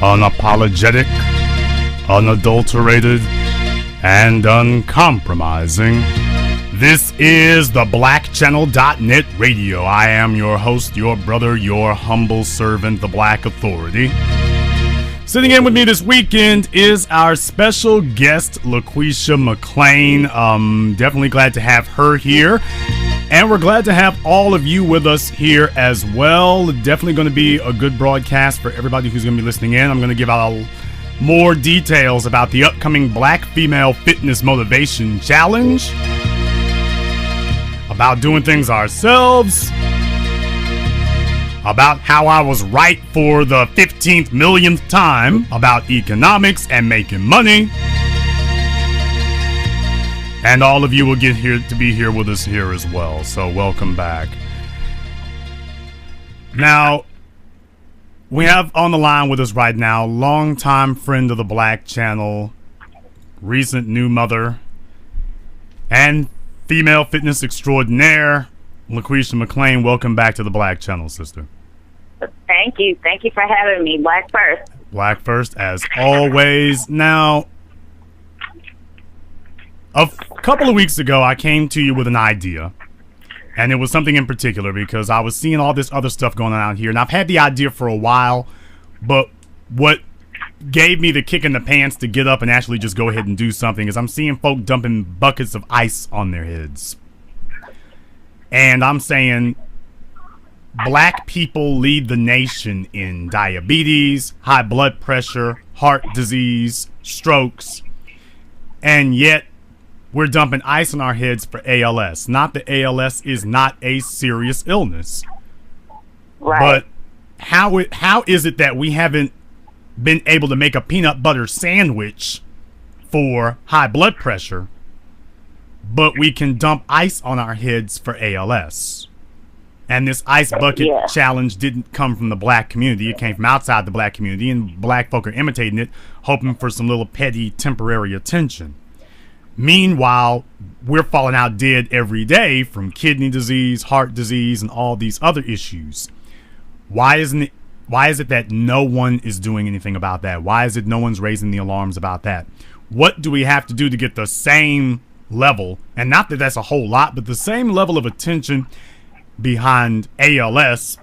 unapologetic, unadulterated, and uncompromising. This is the BlackChannel.net radio. I am your host, your brother, your humble servant, the Black Authority. Sitting in with me this weekend is our special guest, Laquesha McClain. Definitely glad to have her here. And we're glad to have all of you with us here as well. Definitely going to be a good broadcast for everybody who's going to be listening in. I'm going to give out more details about the upcoming Black Female Fitness Motivation Challenge, about doing things ourselves, about how I was right for the 15th millionth time, about economics and making money. And all of you will get here to be here with us here as well. So welcome back. Now, we have on the line with us right now, longtime friend of the Black Channel, recent new mother, and female fitness extraordinaire, Laquesha McClain. Welcome back to the Black Channel, sister. Thank you. Thank you for having me. Black first. Black first, as always. Now, a couple of weeks ago, I came to you with an idea, and it was something in particular because I was seeing all this other stuff going on out here, and I've had the idea for a while, but what gave me the kick in the pants to get up and actually just go ahead and do something is I'm seeing folk dumping buckets of ice on their heads. And I'm saying black people lead the nation in diabetes, high blood pressure, heart disease, strokes, and yet we're dumping ice on our heads for ALS. Not that ALS is not a serious illness. Right. But how is it that we haven't been able to make a peanut butter sandwich for high blood pressure, but we can dump ice on our heads for ALS? And this ice bucket challenge didn't come from the black community. It came from outside the black community, and black folk are imitating it, hoping for some little petty temporary attention. Meanwhile, we're falling out dead every day from kidney disease, heart disease, and all these other issues. Why is it that no one is doing anything about that? Why is it no one's raising the alarms about that? What do we have to do to get the same level, and not that that's a whole lot, but the same level of attention behind ALS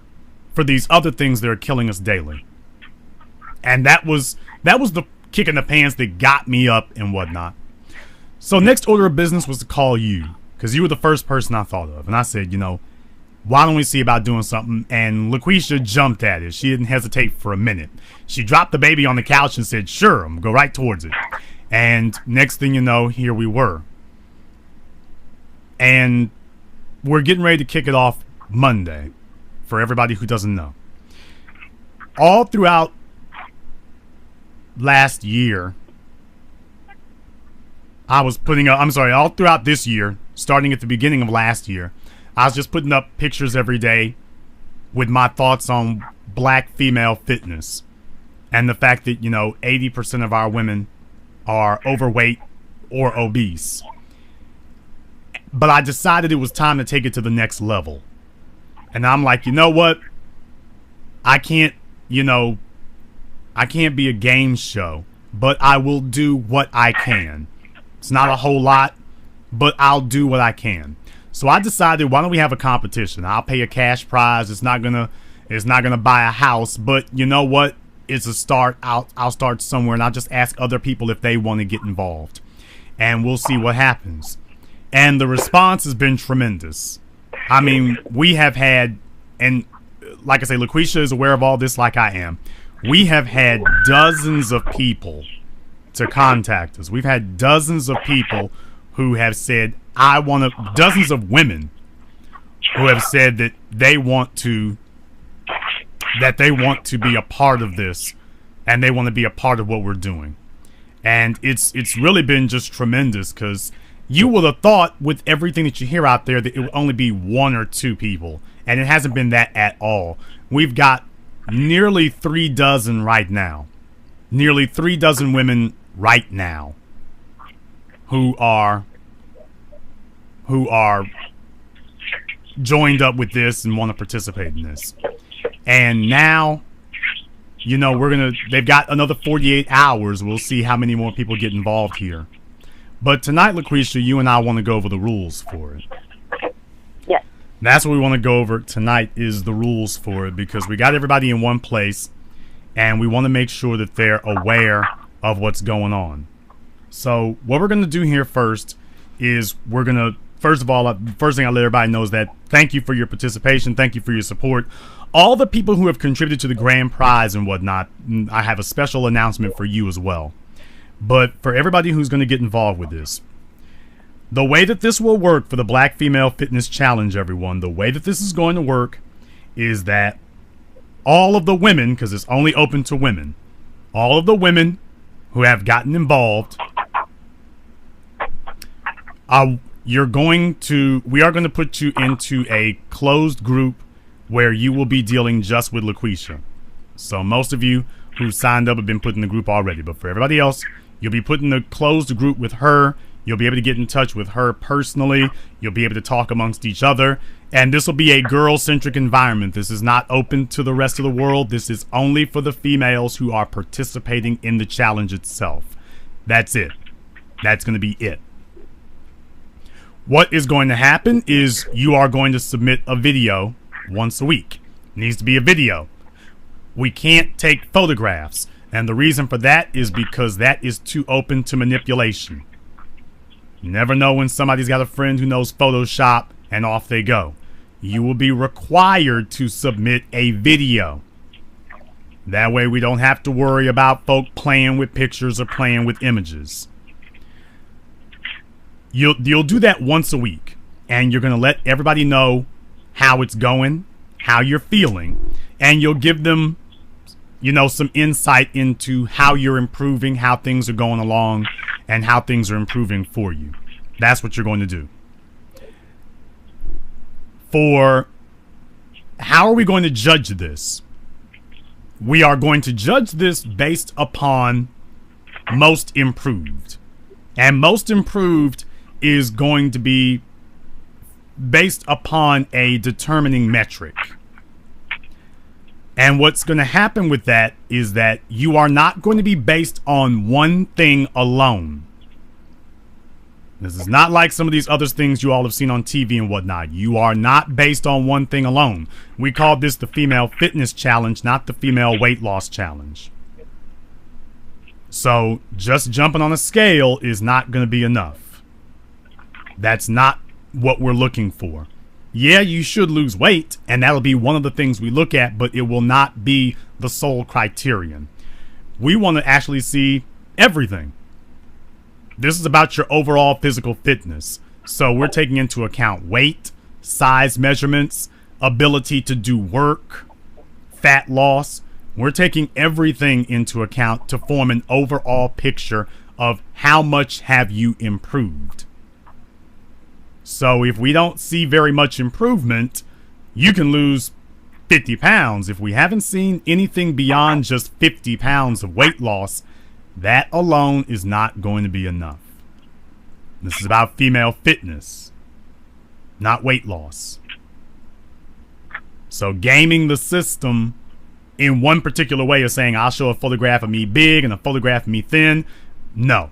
for these other things that are killing us daily? And that was the kick in the pants that got me up and whatnot. So next order of business was to call you, because you were the first person I thought of. And I said, why don't we see about doing something? And Laquesha jumped at it. She didn't hesitate for a minute. She dropped the baby on the couch and said, sure, I'm going to go right towards it. And next thing you know, here we were. And we're getting ready to kick it off Monday, for everybody who doesn't know. All throughout last year, all throughout this year, starting at the beginning of last year, I was just putting up pictures every day with my thoughts on black female fitness and the fact that, 80% of our women are overweight or obese. But I decided it was time to take it to the next level. And I'm like, you know what? I can't be a game show, but I will do what I can. It's not a whole lot, but I'll do what I can. So I decided, why don't we have a competition? I'll pay a cash prize. It's not gonna buy a house, but you know what? It's a start. I'll start somewhere, and I'll just ask other people if they want to get involved, and we'll see what happens. And the response has been tremendous. I mean, we have had, and like I say, Laquesha is aware of all this like I am. We have had dozens of people to contact us. We've had dozens of people who have said, dozens of women who have said that they want to be a part of this, and they want to be a part of what we're doing. And it's really been just tremendous, because you would have thought with everything that you hear out there that it would only be one or two people, and it hasn't been that at all. We've got nearly 3 dozen right now. Nearly 3 dozen women right now who are joined up with this and want to participate in this. And now you know, they've got another 48 hours. We'll see how many more people get involved here. But tonight, Laquesha, you and I want to go over the rules for it. Yes. That's what we want to go over tonight, is the rules for it, because we got everybody in one place and we want to make sure that they're aware of what's going on. So what we're going to do here first is we're going to, first of all, the first thing I'll let everybody know is that thank you for your participation. Thank you for your support. All the people who have contributed to the grand prize and whatnot, I have a special announcement for you as well. But for everybody who's going to get involved with this, the way that this will work for the Black Female Fitness Challenge, everyone, the way that this is going to work is that all of the women, because it's only open to women, all of the women who have gotten involved, we are going to put you into a closed group where you will be dealing just with Laquesha. So most of you who signed up have been put in the group already, but for everybody else, you'll be put in the closed group with her. You'll be able to get in touch with her personally. You'll be able to talk amongst each other. And this will be a girl-centric environment. This is not open to the rest of the world. This is only for the females who are participating in the challenge itself. That's it. That's going to be it. What is going to happen is you are going to submit a video once a week. It needs to be a video. We can't take photographs. And the reason for that is because that is too open to manipulation. You never know when somebody's got a friend who knows Photoshop, and off they go. You will be required to submit a video. That way we don't have to worry about folk playing with pictures or playing with images. You'll do that once a week, and you're going to let everybody know how it's going, how you're feeling, and you'll give them, you know, some insight into how you're improving, how things are going along, and how things are improving for you. That's what you're going to do. For how are we going to judge this? We are going to judge this based upon most improved. And most improved is going to be based upon a determining metric. And what's going to happen with that is that you are not going to be based on one thing alone. This is not like some of these other things you all have seen on TV and whatnot. You are not based on one thing alone. We call this the Female Fitness Challenge, not the Female Weight Loss Challenge. So just jumping on a scale is not going to be enough. That's not what we're looking for. Yeah, you should lose weight, and that'll be one of the things we look at, but it will not be the sole criterion. We want to actually see everything. This is about your overall physical fitness. So we're taking into account weight, size measurements, ability to do work, fat loss. We're taking everything into account to form an overall picture of how much have you improved. So if we don't see very much improvement, you can lose 50 pounds. If we haven't seen anything beyond just 50 pounds of weight loss, that alone is not going to be enough. This is about female fitness, not weight loss. So gaming the system in one particular way of saying, I'll show a photograph of me big and a photograph of me thin. No.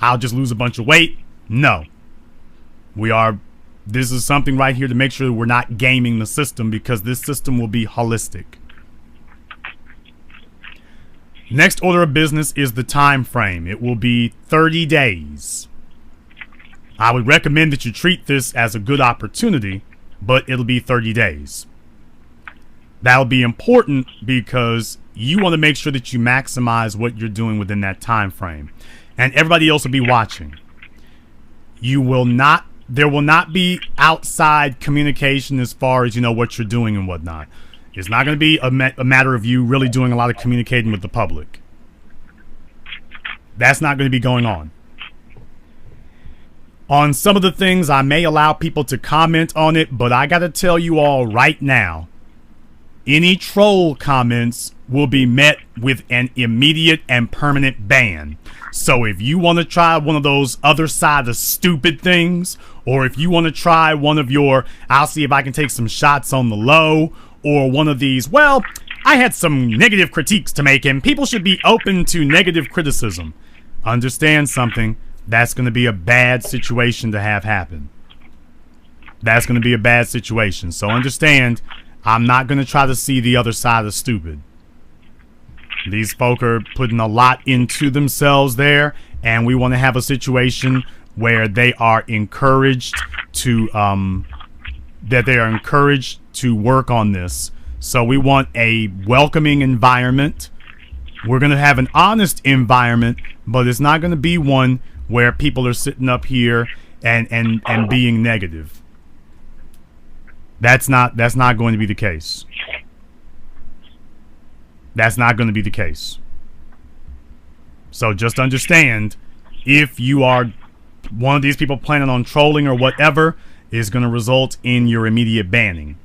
I'll just lose a bunch of weight. No. This is something right here to make sure we're not gaming the system, because this system will be holistic. Next order of business is the time frame. It will be 30 days. I would recommend that you treat this as a good opportunity, but it'll be 30 days. That'll be important because you want to make sure that you maximize what you're doing within that time frame. And everybody else will be watching. There will not be outside communication as far as, you know, what you're doing and whatnot. It's not going to be a matter of you really doing a lot of communicating with the public. That's not going to be going on. On some of the things, I may allow people to comment on it, but I got to tell you all right now, any troll comments will be met with an immediate and permanent ban. So if you want to try one of those other side of stupid things, or if you want to try one of your, I'll see if I can take some shots on the low, or one of these, well, I had some negative critiques to make, and people should be open to negative criticism. Understand something. That's going to be a bad situation to have happen. That's going to be a bad situation. So understand, I'm not going to try to see the other side of stupid. These folk are putting a lot into themselves there, and we want to have a situation where they are encouraged to work on this. So we want a welcoming environment. We're going to have an honest environment, but it's not going to be one where people are sitting up here and being negative. That's not going to be the case. That's not going to be the case. So just understand, if you are one of these people planning on trolling or whatever, is going to result in your immediate banning.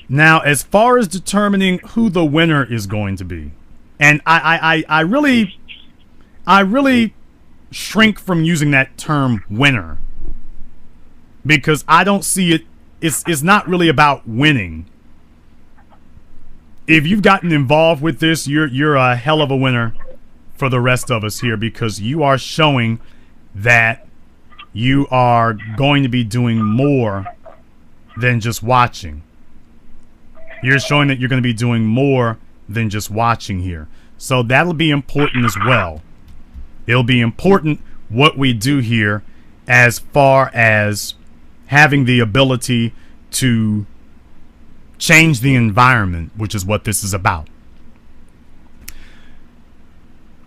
Now, as far as determining who the winner is going to be, and I really shrink from using that term winner, because I don't see it. It's not really about winning. If you've gotten involved with this, you're a hell of a winner for the rest of us here, because you are showing that you are going to be doing more than just watching. You're showing that you're going to be doing more than just watching here. So that'll be important as well. It'll be important what we do here as far as having the ability to change the environment, which is what this is about.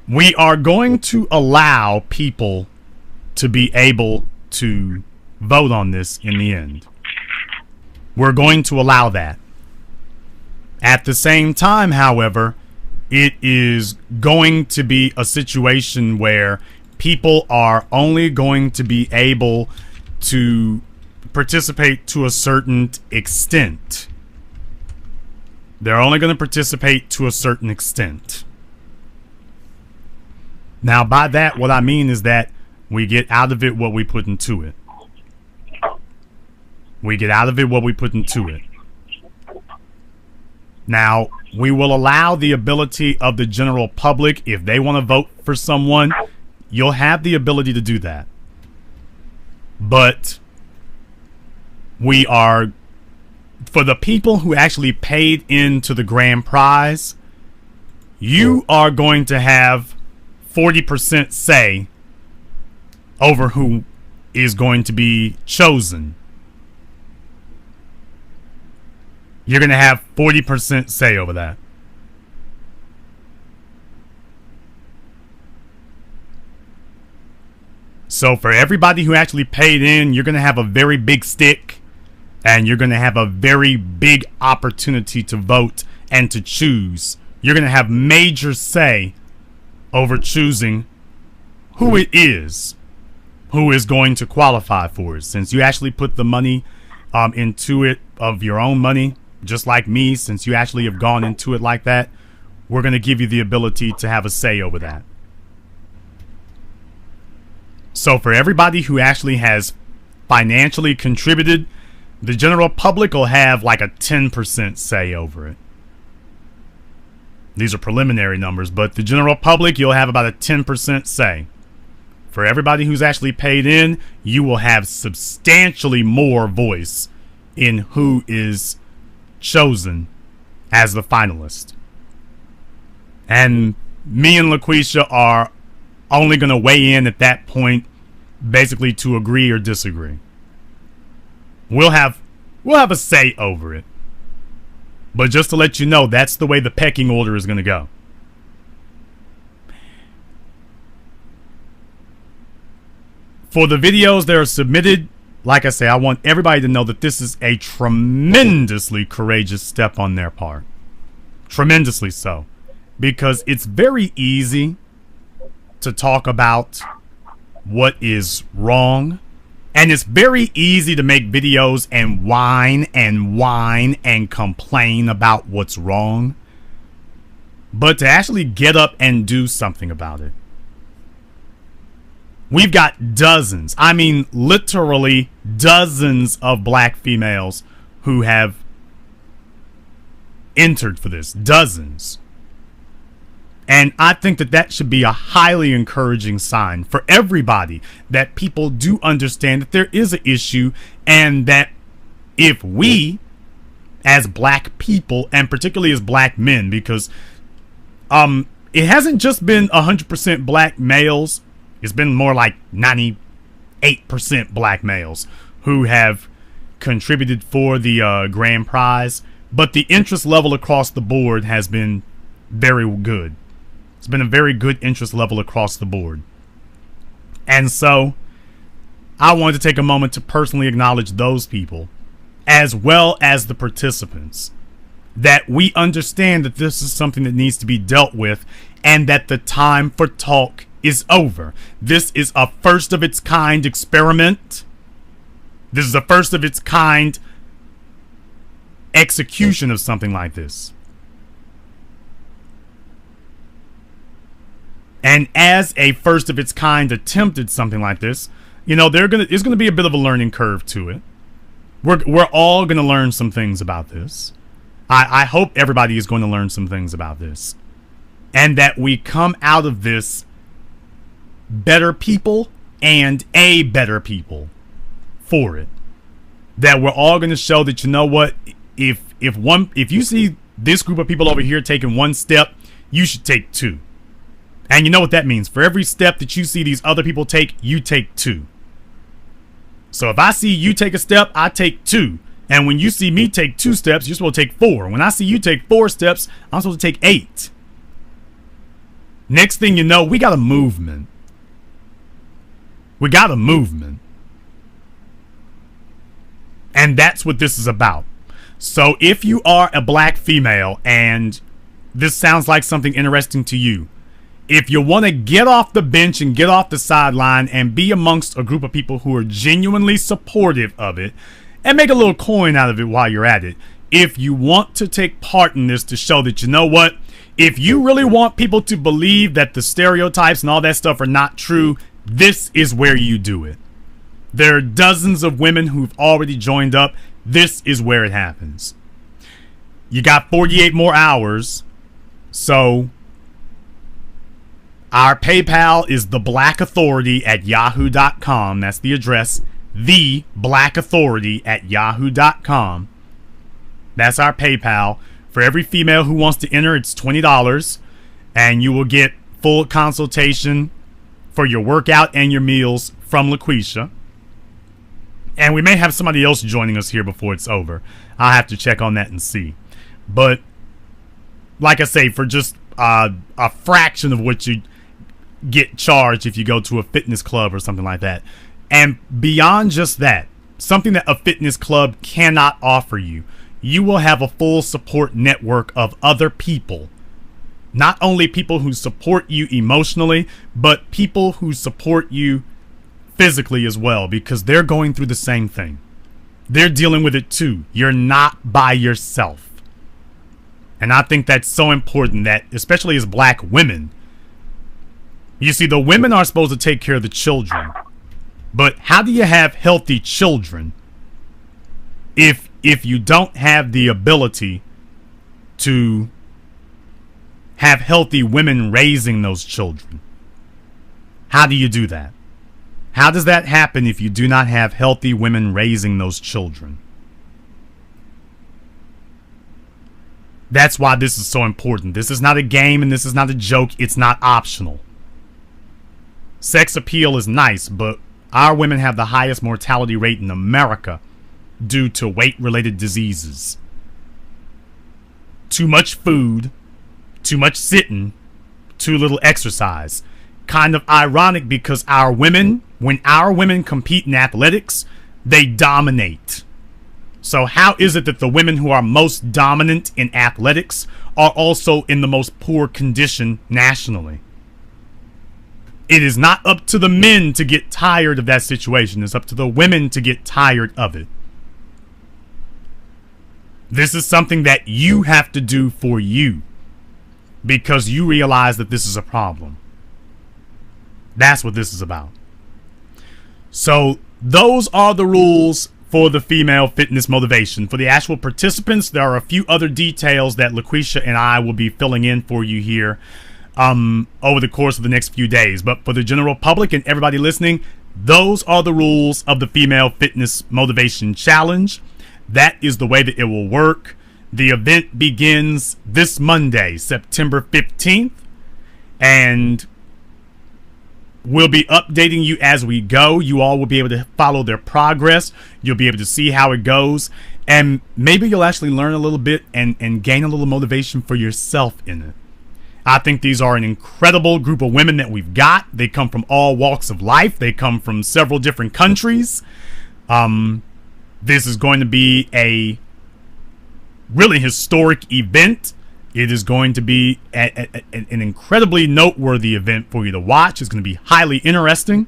We are going to allow people to be able to vote on this in the end. We're going to allow that. At the same time, however, it is going to be a situation where people are only going to be able to participate to a certain extent. They're only going to participate to a certain extent. Now, by that, what I mean is that we get out of it what we put into it. We get out of it what we put into it. Now, we will allow the ability of the general public, if they want to vote for someone, you'll have the ability to do that. But we are, for the people who actually paid into the grand prize, you are going to have 40% say over who is going to be chosen. You're going to have 40% say over that. So for everybody who actually paid in, you're going to have a very big stick, and you're going to have a very big opportunity to vote and to choose. You're going to have major say over choosing who it is who is going to qualify for it. Since you actually put the money into it of your own money, just like me, since you actually have gone into it like that, we're going to give you the ability to have a say over that. So for everybody who actually has financially contributed, the general public will have like a 10% say over it. These are preliminary numbers, but the general public, you'll have about a 10% say. For everybody who's actually paid in, you will have substantially more voice in who is chosen as the finalist. And me and Laquesha are only going to weigh in at that point, basically to agree or disagree. We'll have a say over it. But just to let you know, that's the way the pecking order is going to go. For the videos that are submitted, like I say, I want everybody to know that this is a tremendously courageous step on their part. Tremendously so. Because it's very easy to talk about what is wrong. And it's very easy to make videos and whine and complain about what's wrong. But to actually get up and do something about it. We've got dozens, I mean literally dozens of black females who have entered for this, dozens. And I think that that should be a highly encouraging sign for everybody, that people do understand that there is an issue, and that if we, as black people, and particularly as black men, because it hasn't just been 100% black males, it's been more like 98% black males who have contributed for the grand prize, but the interest level across the board has been very good. It's been a very good interest level across the board. And so I wanted to take a moment to personally acknowledge those people, as well as the participants, that we understand that this is something that needs to be dealt with, and that the time for talk is over. This is a first of its kind experiment. This is a first of its kind execution of something like this. And as a first of its kind attempt at something like this, you know, there's gonna be a bit of a learning curve to it. We're all gonna learn some things about this. I hope everybody is going to learn some things about this, and that we come out of this better people and a better people for it. That we're all going to show that, you know what, if you see this group of people over here taking one step, you should take two. And you know what that means. For every step that you see these other people take, you take two. So if I see you take a step, I take two. And when you see me take 2 steps, you're supposed to take 4. When I see you take 4 steps, I'm supposed to take 8. Next thing you know, we got a movement. We got a movement. And that's what this is about. So if you are a black female and this sounds like something interesting to you, if you want to get off the bench and get off the sideline and be amongst a group of people who are genuinely supportive of it and make a little coin out of it while you're at it, if you want to take part in this to show that, you know what, if you really want people to believe that the stereotypes and all that stuff are not true, this is where you do it. There are dozens of women who've already joined up. This is where it happens. You got 48 more hours. So our PayPal is theblackauthority@yahoo.com. That's the address. theblackauthority@yahoo.com. That's our PayPal. For every female who wants to enter, it's $20. And you will get full consultation for your workout and your meals from Laquesha. And we may have somebody else joining us here before it's over. I'll have to check on that and see. But like I say, for just a fraction of what you get charged if you go to a fitness club or something like that. And beyond just that, something that a fitness club cannot offer you, you will have a full support network of other people. Not only people who support you emotionally, but people who support you physically as well, because they're going through the same thing. They're dealing with it too. You're not by yourself. And I think that's so important, that especially as black women, you see, the women are supposed to take care of the children. But how do you have healthy children if you don't have the ability to have healthy women raising those children? How do you do that? How does that happen if you do not have healthy women raising those children? That's why this is so important. This is not a game and this is not a joke. It's not optional. Sex appeal is nice, but our women have the highest mortality rate in America due to weight-related diseases. Too much food, too much sitting, too little exercise. Kind of ironic, because our women, when our women compete in athletics, they dominate. So how is it that the women who are most dominant in athletics are also in the most poor condition nationally? It is not up to the men to get tired of that situation. It's up to the women to get tired of it. This is something that you have to do for you, because you realize that this is a problem. That's what this is about. So those are the rules for the female fitness motivation. For the actual participants, there are a few other details that Laquesha and I will be filling in for you here over the course of the next few days. But for the general public and everybody listening, those are the rules of the Female Fitness Motivation Challenge. That is the way that it will work. The event begins this Monday, September 15th, and we'll be updating you as we go. You all will be able to follow their progress. You'll be able to see how it goes. And maybe you'll actually learn a little bit and gain a little motivation for yourself in it. I think these are an incredible group of women that we've got. They come from all walks of life. They come from several different countries. This is going to be a really historic event. It is going to be an incredibly noteworthy event for you to watch. It's going to be highly interesting.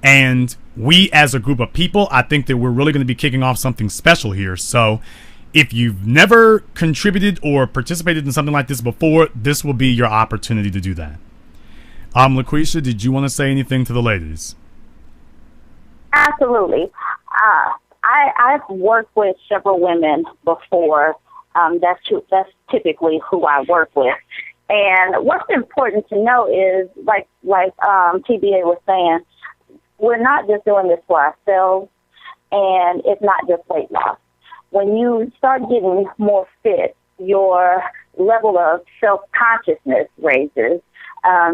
And we, as a group of people, I think that we're really going to be kicking off something special here. So if you've never contributed or participated in something like this before, this will be your opportunity to do that. Laquesha, did you want to say anything to the ladies? Absolutely. I've worked with several women before. That's typically who I work with. And what's important to know is, like TBA was saying, we're not just doing this for ourselves, and it's not just weight loss. When you start getting more fit, your level of self-consciousness raises,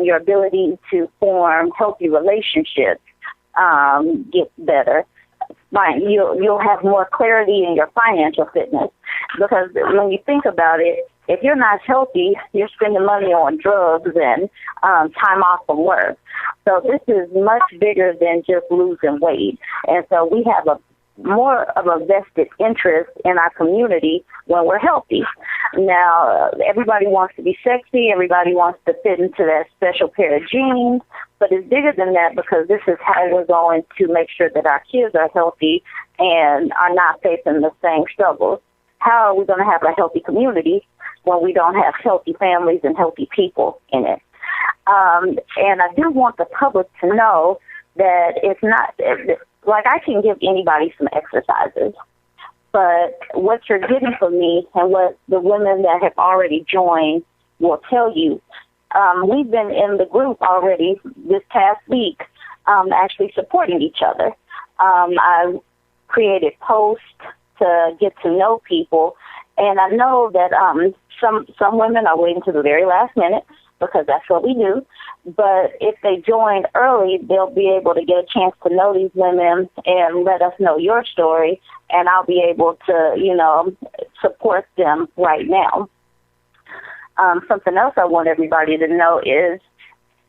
your ability to form healthy relationships gets better. You'll have more clarity in your financial fitness, because when you think about it, if you're not healthy, you're spending money on drugs and time off from work. So this is much bigger than just losing weight. And so we have more of a vested interest in our community when we're healthy. Now, everybody wants to be sexy. Everybody wants to fit into that special pair of jeans. But it's bigger than that, because this is how we're going to make sure that our kids are healthy and are not facing the same struggles. How are we going to have a healthy community when we don't have healthy families and healthy people in it? And I do want the public to know that it's not, like, I can give anybody some exercises, but what you're getting from me and what the women that have already joined will tell you, we've been in the group already this past week, actually supporting each other. I created posts to get to know people, and I know that some women are waiting to the very last minute, because that's what we do. But if they join early, they'll be able to get a chance to know these women and let us know your story, and I'll be able to, support them right now. Something else I want everybody to know is,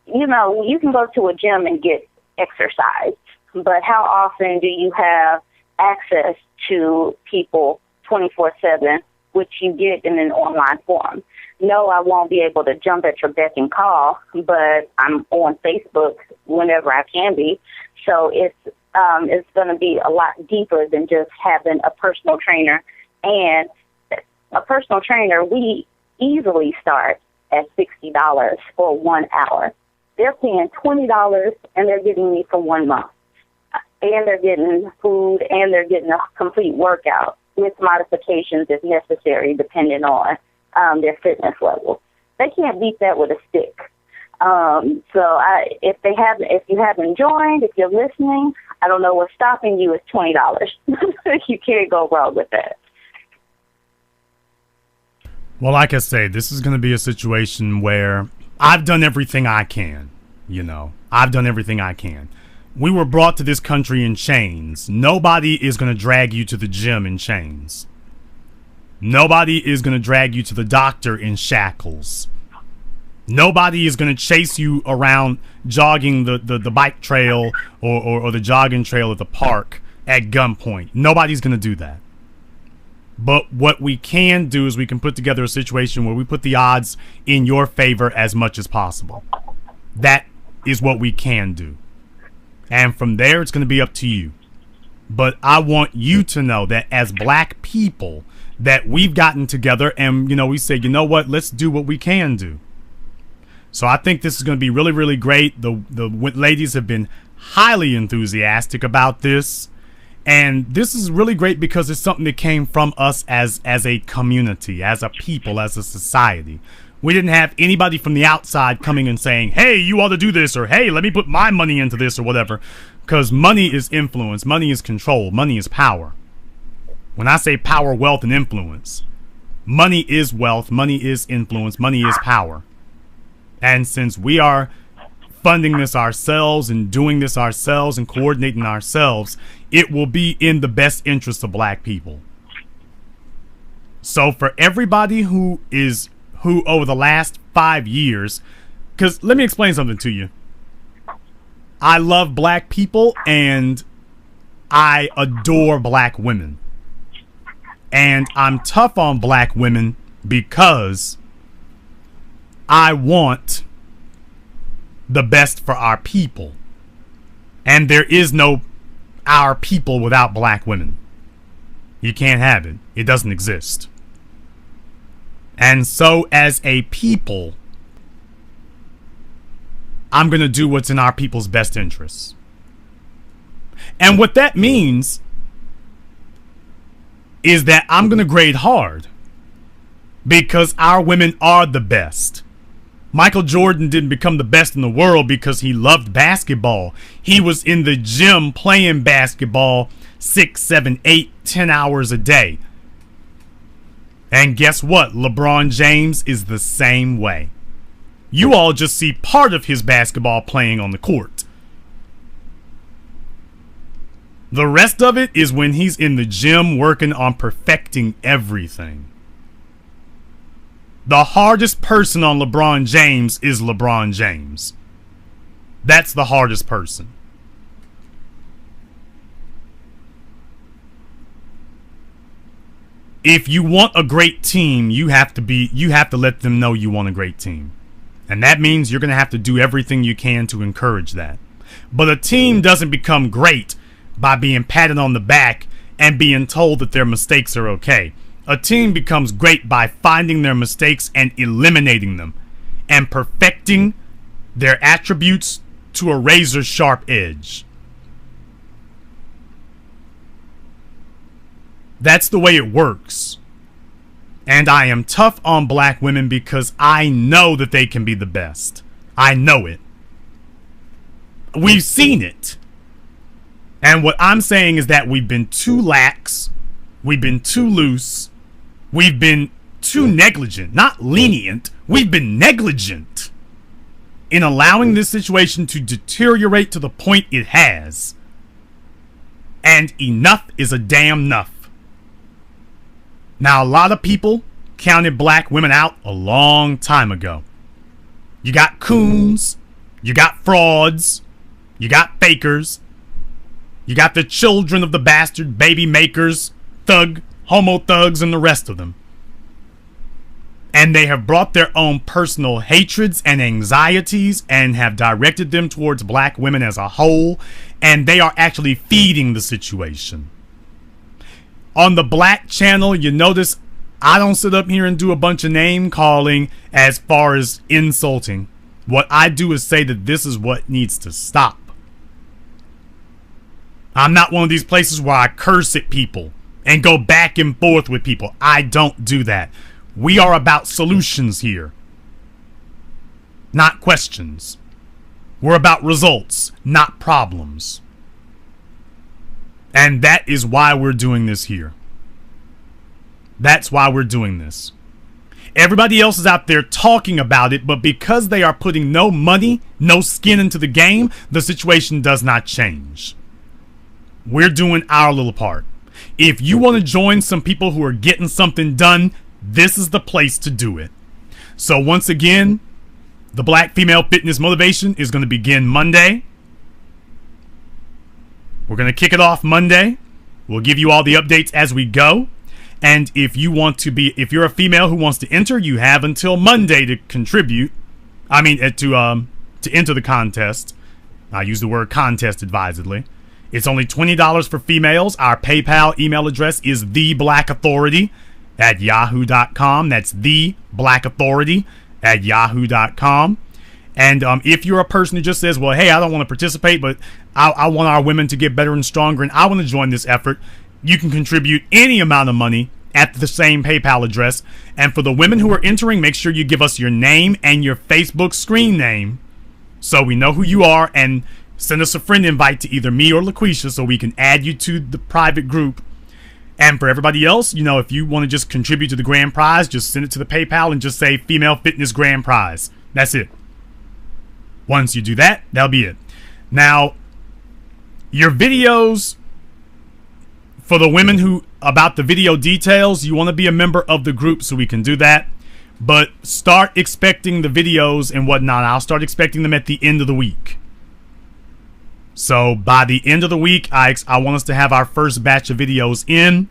you can go to a gym and get exercise, but how often do you have access to people 24/7, which you get in an online form? No, I won't be able to jump at your beck and call, but I'm on Facebook whenever I can be. So it's going to be a lot deeper than just having a personal trainer. And a personal trainer, we easily start at $60 for 1 hour. They're paying $20, and they're getting me for 1 month. And they're getting food, and they're getting a complete workout with modifications if necessary, depending on their fitness level. They can't beat that with a stick. If you haven't joined, if you're listening, I don't know what's stopping you. It's $20. You can't go wrong with that. Well, like I say, this is going to be a situation where I've done everything I can. I've done everything I can. We were brought to this country in chains. Nobody is going to drag you to the gym in chains. Nobody is going to drag you to the doctor in shackles. Nobody is going to chase you around jogging the bike trail or the jogging trail at the park at gunpoint. Nobody's going to do that. But what we can do is we can put together a situation where we put the odds in your favor as much as possible. That is what we can do. And from there, it's going to be up to you. But I want you to know that as black people, that we've gotten together and, we say, what, let's do what we can do. So I think this is going to be really, really great. The ladies have been highly enthusiastic about this. And this is really great because it's something that came from us as a community, as a people, as a society. We didn't have anybody from the outside coming and saying, hey, you ought to do this, or hey, let me put my money into this, or whatever. Because money is influence, money is control, money is power. When I say power, wealth, and influence, money is wealth, money is influence, money is power. And since we are funding this ourselves and doing this ourselves and coordinating ourselves, it will be in the best interest of black people. So for everybody who over the last 5 years, because let me explain something to you. I love black people and I adore black women. And I'm tough on black women because I want the best for our people. And there is no our people without black women. You can't have it. It doesn't exist. And so as a people, I'm going to do what's in our people's best interests. And what that means is that I'm going to grade hard because our women are the best. Michael Jordan didn't become the best in the world because he loved basketball. He was in the gym playing basketball 6, 7, 8, 10 hours a day. And guess what? LeBron James is the same way. You all just see part of his basketball playing on the court. The rest of it is when he's in the gym working on perfecting everything. The hardest person on LeBron James is LeBron James. That's the hardest person. If you want a great team, you have to let them know you want a great team. And that means you're going to have to do everything you can to encourage that. But a team doesn't become great by being patted on the back and being told that their mistakes are okay. A team becomes great by finding their mistakes and eliminating them and perfecting their attributes to a razor sharp edge. That's the way it works. And I am tough on black women because I know that they can be the best. I know it. We've seen it. And what I'm saying is that we've been too lax. We've been too loose. We've been too negligent, not lenient. We've been negligent in allowing this situation to deteriorate to the point it has. And enough is a damn enough. Now, a lot of people counted black women out a long time ago. You got coons, you got frauds, you got fakers, you got the children of the bastard baby makers, homo thugs, and the rest of them. And they have brought their own personal hatreds and anxieties and have directed them towards black women as a whole, and they are actually feeding the situation. On the black channel, you notice I don't sit up here and do a bunch of name calling as far as insulting. What I do is say that this is what needs to stop. I'm not one of these places where I curse at people and go back and forth with people. I don't do that. We are about solutions here, not questions. We're about results, not problems. And that is why we're doing this here. That's why we're doing this. Everybody else is out there talking about it, but because they are putting no money, no skin into the game, the situation does not change. We're doing our little part. If you want to join some people who are getting something done, this is the place to do it. So once again, the Black Female Fitness Motivation is going to begin Monday. We're going to kick it off Monday. We'll give you all the updates as we go. And if you're a female who wants to enter, you have until Monday to contribute. To enter the contest. I use the word contest advisedly. It's only $20 for females. Our PayPal email address is theblackauthority@yahoo.com. That's theblackauthority@yahoo.com. And if you're a person who just says, well, hey, I don't want to participate, but I want our women to get better and stronger, and I want to join this effort, you can contribute any amount of money at the same PayPal address. And for the women who are entering, make sure you give us your name and your Facebook screen name so we know who you are, and send us a friend invite to either me or Laquesha so we can add you to the private group. And for everybody else, you know, if you want to just contribute to the grand prize, just send it to the PayPal and just say Female Fitness Grand Prize. That's it. Once you do that, that'll be it. Now, your videos, for the women who, about the video details, you want to be a member of the group so we can do that. But start expecting the videos and whatnot. I'll start expecting them at the end of the week. So by the end of the week, I want us to have our first batch of videos in.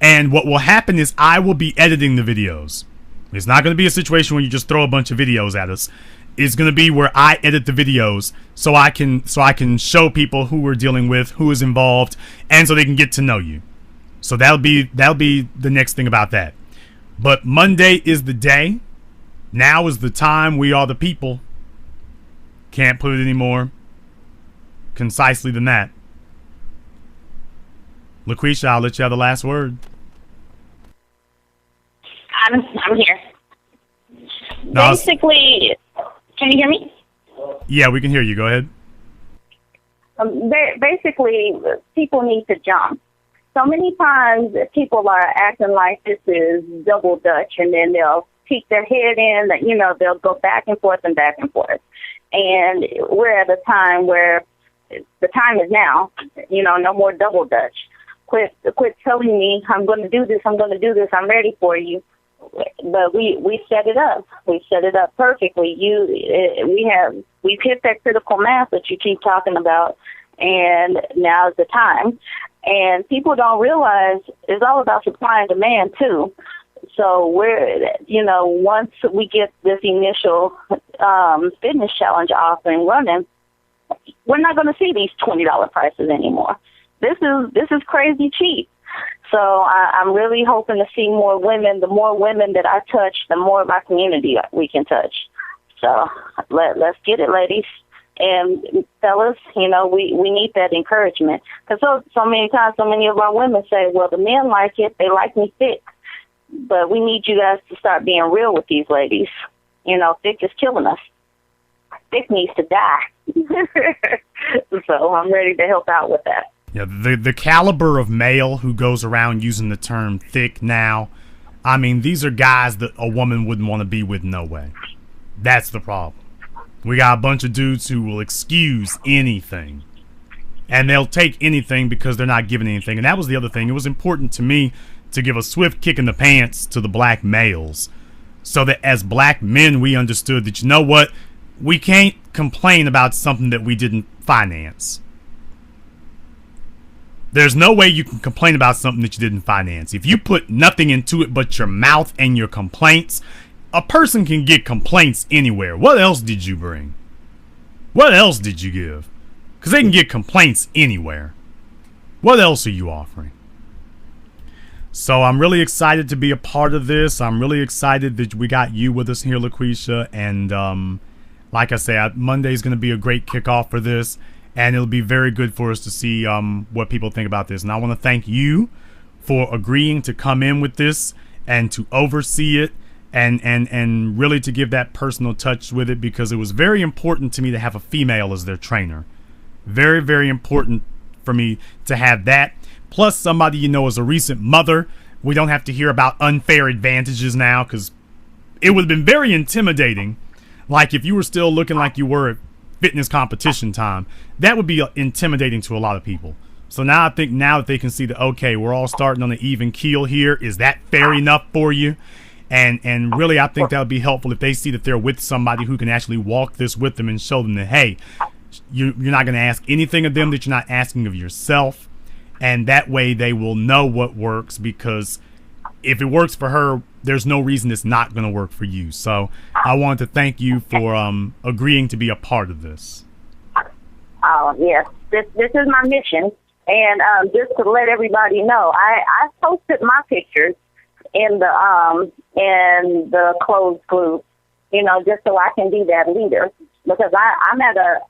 And what will happen is I will be editing the videos. It's not going to be a situation where you just throw a bunch of videos at us. It's going to be where I edit the videos so I can show people who we're dealing with, who is involved, and so they can get to know you. So that'll be the next thing about that. But Monday is the day. Now is the time. We are the people. Can't put it any more concisely than that. Laquesha, I'll let you have the last word. I'm here. No, Basically, can you hear me? Yeah, we can hear you. Go ahead. Basically, people need to jump. So many times people are acting like this is double Dutch, and then they'll peek their head in, you know, they'll go back and forth and back and forth. And we're at a time where the time is now, you know, no more double Dutch. Quit telling me I'm going to do this, I'm ready for you. But we set it up. We set it up perfectly. We've hit that critical mass that you keep talking about, and now's the time. And people don't realize it's all about supply and demand too. So once we get this initial fitness challenge off and running, we're not going to see these $20 prices anymore. This is crazy cheap. So I'm really hoping to see more women. The more women that I touch, the more of my community we can touch. So let's get it, ladies. And fellas, you know, we need that encouragement. Because so many times, so many of our women say, well, the men like it. They like me thick. But we need you guys to start being real with these ladies. You know, thick is killing us. Thick needs to die. So I'm ready to help out with that. Yeah, the caliber of male who goes around using the term thick now, I mean, these are guys that a woman wouldn't want to be with, no way. That's the problem. We got a bunch of dudes who will excuse anything. And they'll take anything because they're not given anything. And that was the other thing. It was important to me to give a swift kick in the pants to the black males, so that as black men we understood that, you know what, we can't complain about something that we didn't finance. There's no way you can complain about something that you didn't finance. If you put nothing into it but your mouth and your complaints, a person can get complaints anywhere. What else did you bring? What else did you give? Because they can get complaints anywhere. What else are you offering? So I'm really excited to be a part of this. I'm really excited that we got you with us here, Laquesha. And like I said, Monday is going to be a great kickoff for this. And it'll be very good for us to see what people think about this. And I want to thank you for agreeing to come in with this and to oversee it and really to give that personal touch with it, because it was very important to me to have a female as their trainer. Very, very important for me to have that. Plus somebody, you know, as a recent mother, we don't have to hear about unfair advantages now, because it would have been very intimidating. Like if you were still looking like you were at fitness competition time, that would be intimidating to a lot of people. So now I think now that they can see that, okay, we're all starting on an even keel here. Is that fair enough for you? And really, I think that would be helpful if they see that they're with somebody who can actually walk this with them and show them that, hey, you're not going to ask anything of them that you're not asking of yourself. And that way they will know what works, because if it works for her, there's no reason it's not going to work for you. So I wanted to thank you for agreeing to be a part of this. Yes, this is my mission. And just to let everybody know, I posted my pictures in the closed group, you know, just so I can be that leader. because I'm at a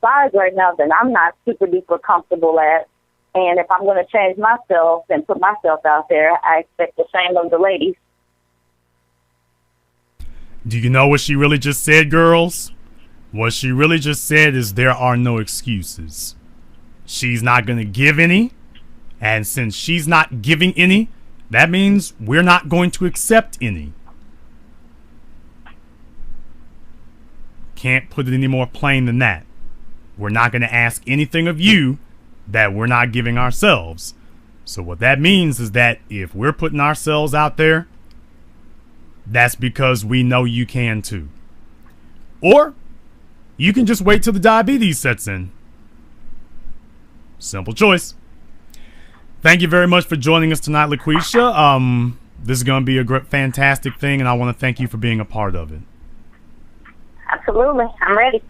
size right now that I'm not super duper comfortable at. And if I'm going to change myself and put myself out there, I expect the same of the ladies. Do you know what she really just said, girls? What she really just said is there are no excuses. She's not going to give any. And since she's not giving any, that means we're not going to accept any. Can't put it any more plain than that. We're not going to ask anything of you that we're not giving ourselves. So what that means is that if we're putting ourselves out there, that's because we know you can too. Or you can just wait till the diabetes sets in. Simple choice. Thank you very much for joining us tonight, Laquesha. This is going to be a great, fantastic thing, and I want to thank you for being a part of it. Absolutely. I'm ready.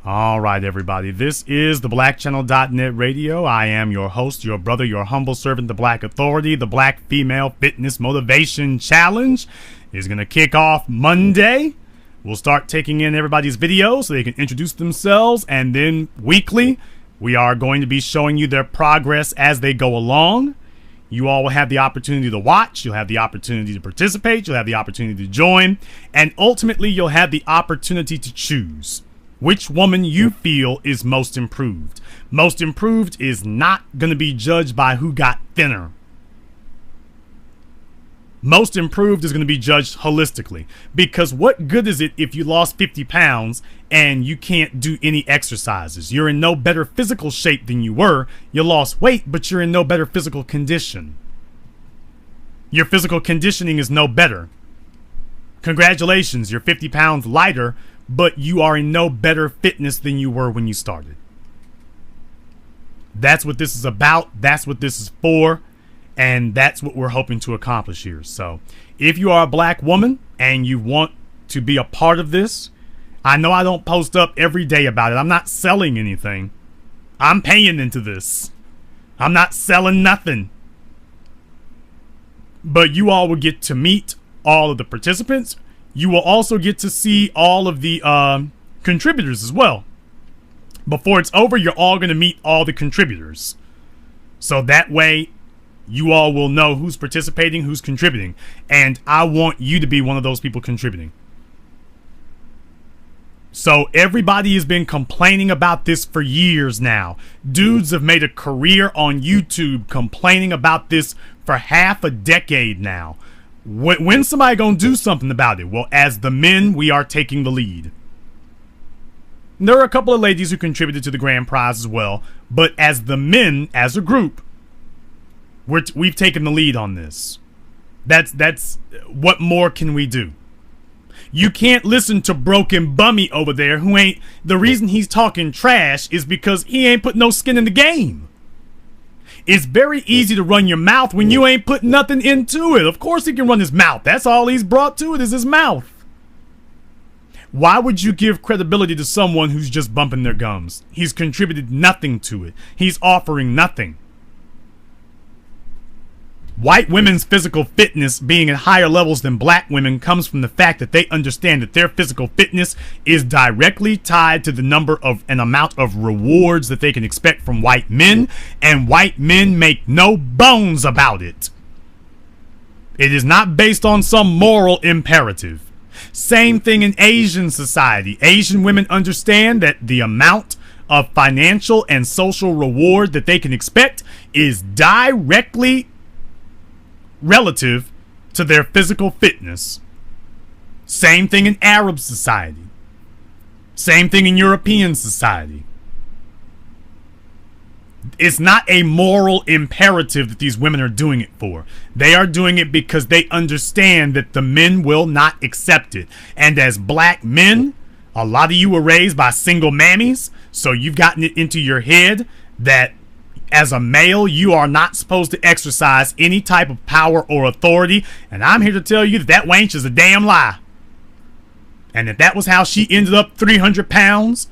All right, everybody. This is the BlackChannel.net radio. I am your host, your brother, your humble servant, the Black Authority. The Black Female Fitness Motivation Challenge is going to kick off Monday. We'll start taking in everybody's videos so they can introduce themselves, and then weekly, we are going to be showing you their progress as they go along. You all will have the opportunity to watch. You'll have the opportunity to participate. You'll have the opportunity to join. And ultimately, you'll have the opportunity to choose which woman you feel is most improved. Most improved is not going to be judged by who got thinner. Most improved is going to be judged holistically. Because what good is it if you lost 50 pounds and you can't do any exercises? You're in no better physical shape than you were. You lost weight, but you're in no better physical condition. Your physical conditioning is no better. Congratulations, you're 50 pounds lighter, but you are in no better fitness than you were when you started. That's what this is about. That's what this is for. And that's what we're hoping to accomplish here. So if you are a black woman and you want to be a part of this, I know I don't post up every day about it. I'm not selling anything. I'm paying into this. I'm not selling nothing. But you all will get to meet all of the participants. You will also get to see all of the contributors as well. Before it's over, you're all going to meet all the contributors. So that way, you all will know who's participating, who's contributing. And I want you to be one of those people contributing. So everybody has been complaining about this for years now. Dudes have made a career on YouTube complaining about this for half a decade now. When's somebody going to do something about it? Well, as the men, we are taking the lead. There are a couple of ladies who contributed to the grand prize as well. But as the men, as a group, we've taken the lead on this. That's what more can we do? You can't listen to Broken Bummy over there who ain't... The reason he's talking trash is because he ain't put no skin in the game. It's very easy to run your mouth when you ain't put nothing into it. Of course he can run his mouth. That's all he's brought to it is his mouth. Why would you give credibility to someone who's just bumping their gums? He's contributed nothing to it. He's offering nothing. White women's physical fitness being at higher levels than black women comes from the fact that they understand that their physical fitness is directly tied to the number of an amount of rewards that they can expect from white men, and white men make no bones about it. It is not based on some moral imperative. Same thing in Asian society. Asian women understand that the amount of financial and social reward that they can expect is directly relative to their physical fitness. Same thing in Arab society. Same thing in European society. It's not a moral imperative that these women are doing it for. They are doing it because they understand that the men will not accept it. And as black men, a lot of you were raised by single mammies, so you've gotten it into your head that as a male, you are not supposed to exercise any type of power or authority. And I'm here to tell you that that wench is a damn lie. And that was how she ended up 300 pounds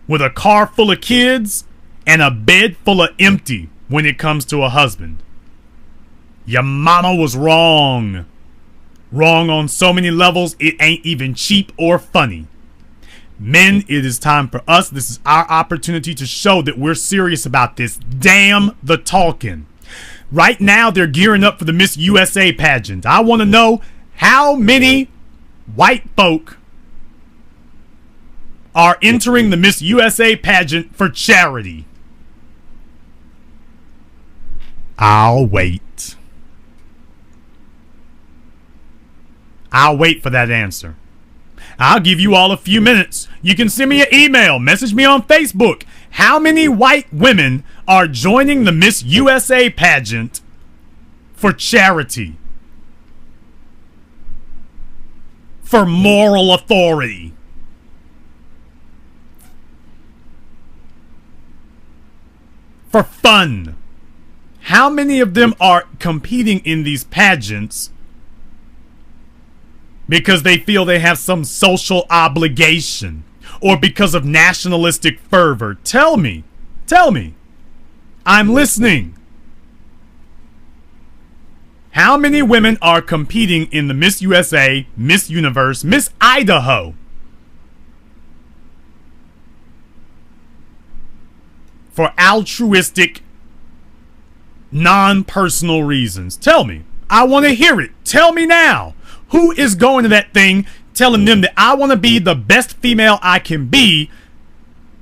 with a car full of kids and a bed full of empty when it comes to a husband. Your mama was wrong. Wrong on so many levels, it ain't even cheap or funny. Men, it is time for us. This is our opportunity to show that we're serious about this. Damn the talking. Right now, they're gearing up for the Miss USA pageant. I want to know how many white folk are entering the Miss USA pageant for charity. I'll wait. I'll wait for that answer. I'll give you all a few minutes. You can send me an email, message me on Facebook. How many white women are joining the Miss USA pageant for charity? For moral authority? For fun? How many of them are competing in these pageants because they feel they have some social obligation or because of nationalistic fervor? Tell me. Tell me. I'm listening. How many women are competing in the Miss USA, Miss Universe, Miss Idaho for altruistic, non-personal reasons? Tell me. I want to hear it. Tell me now. Who is going to that thing telling them that I want to be the best female I can be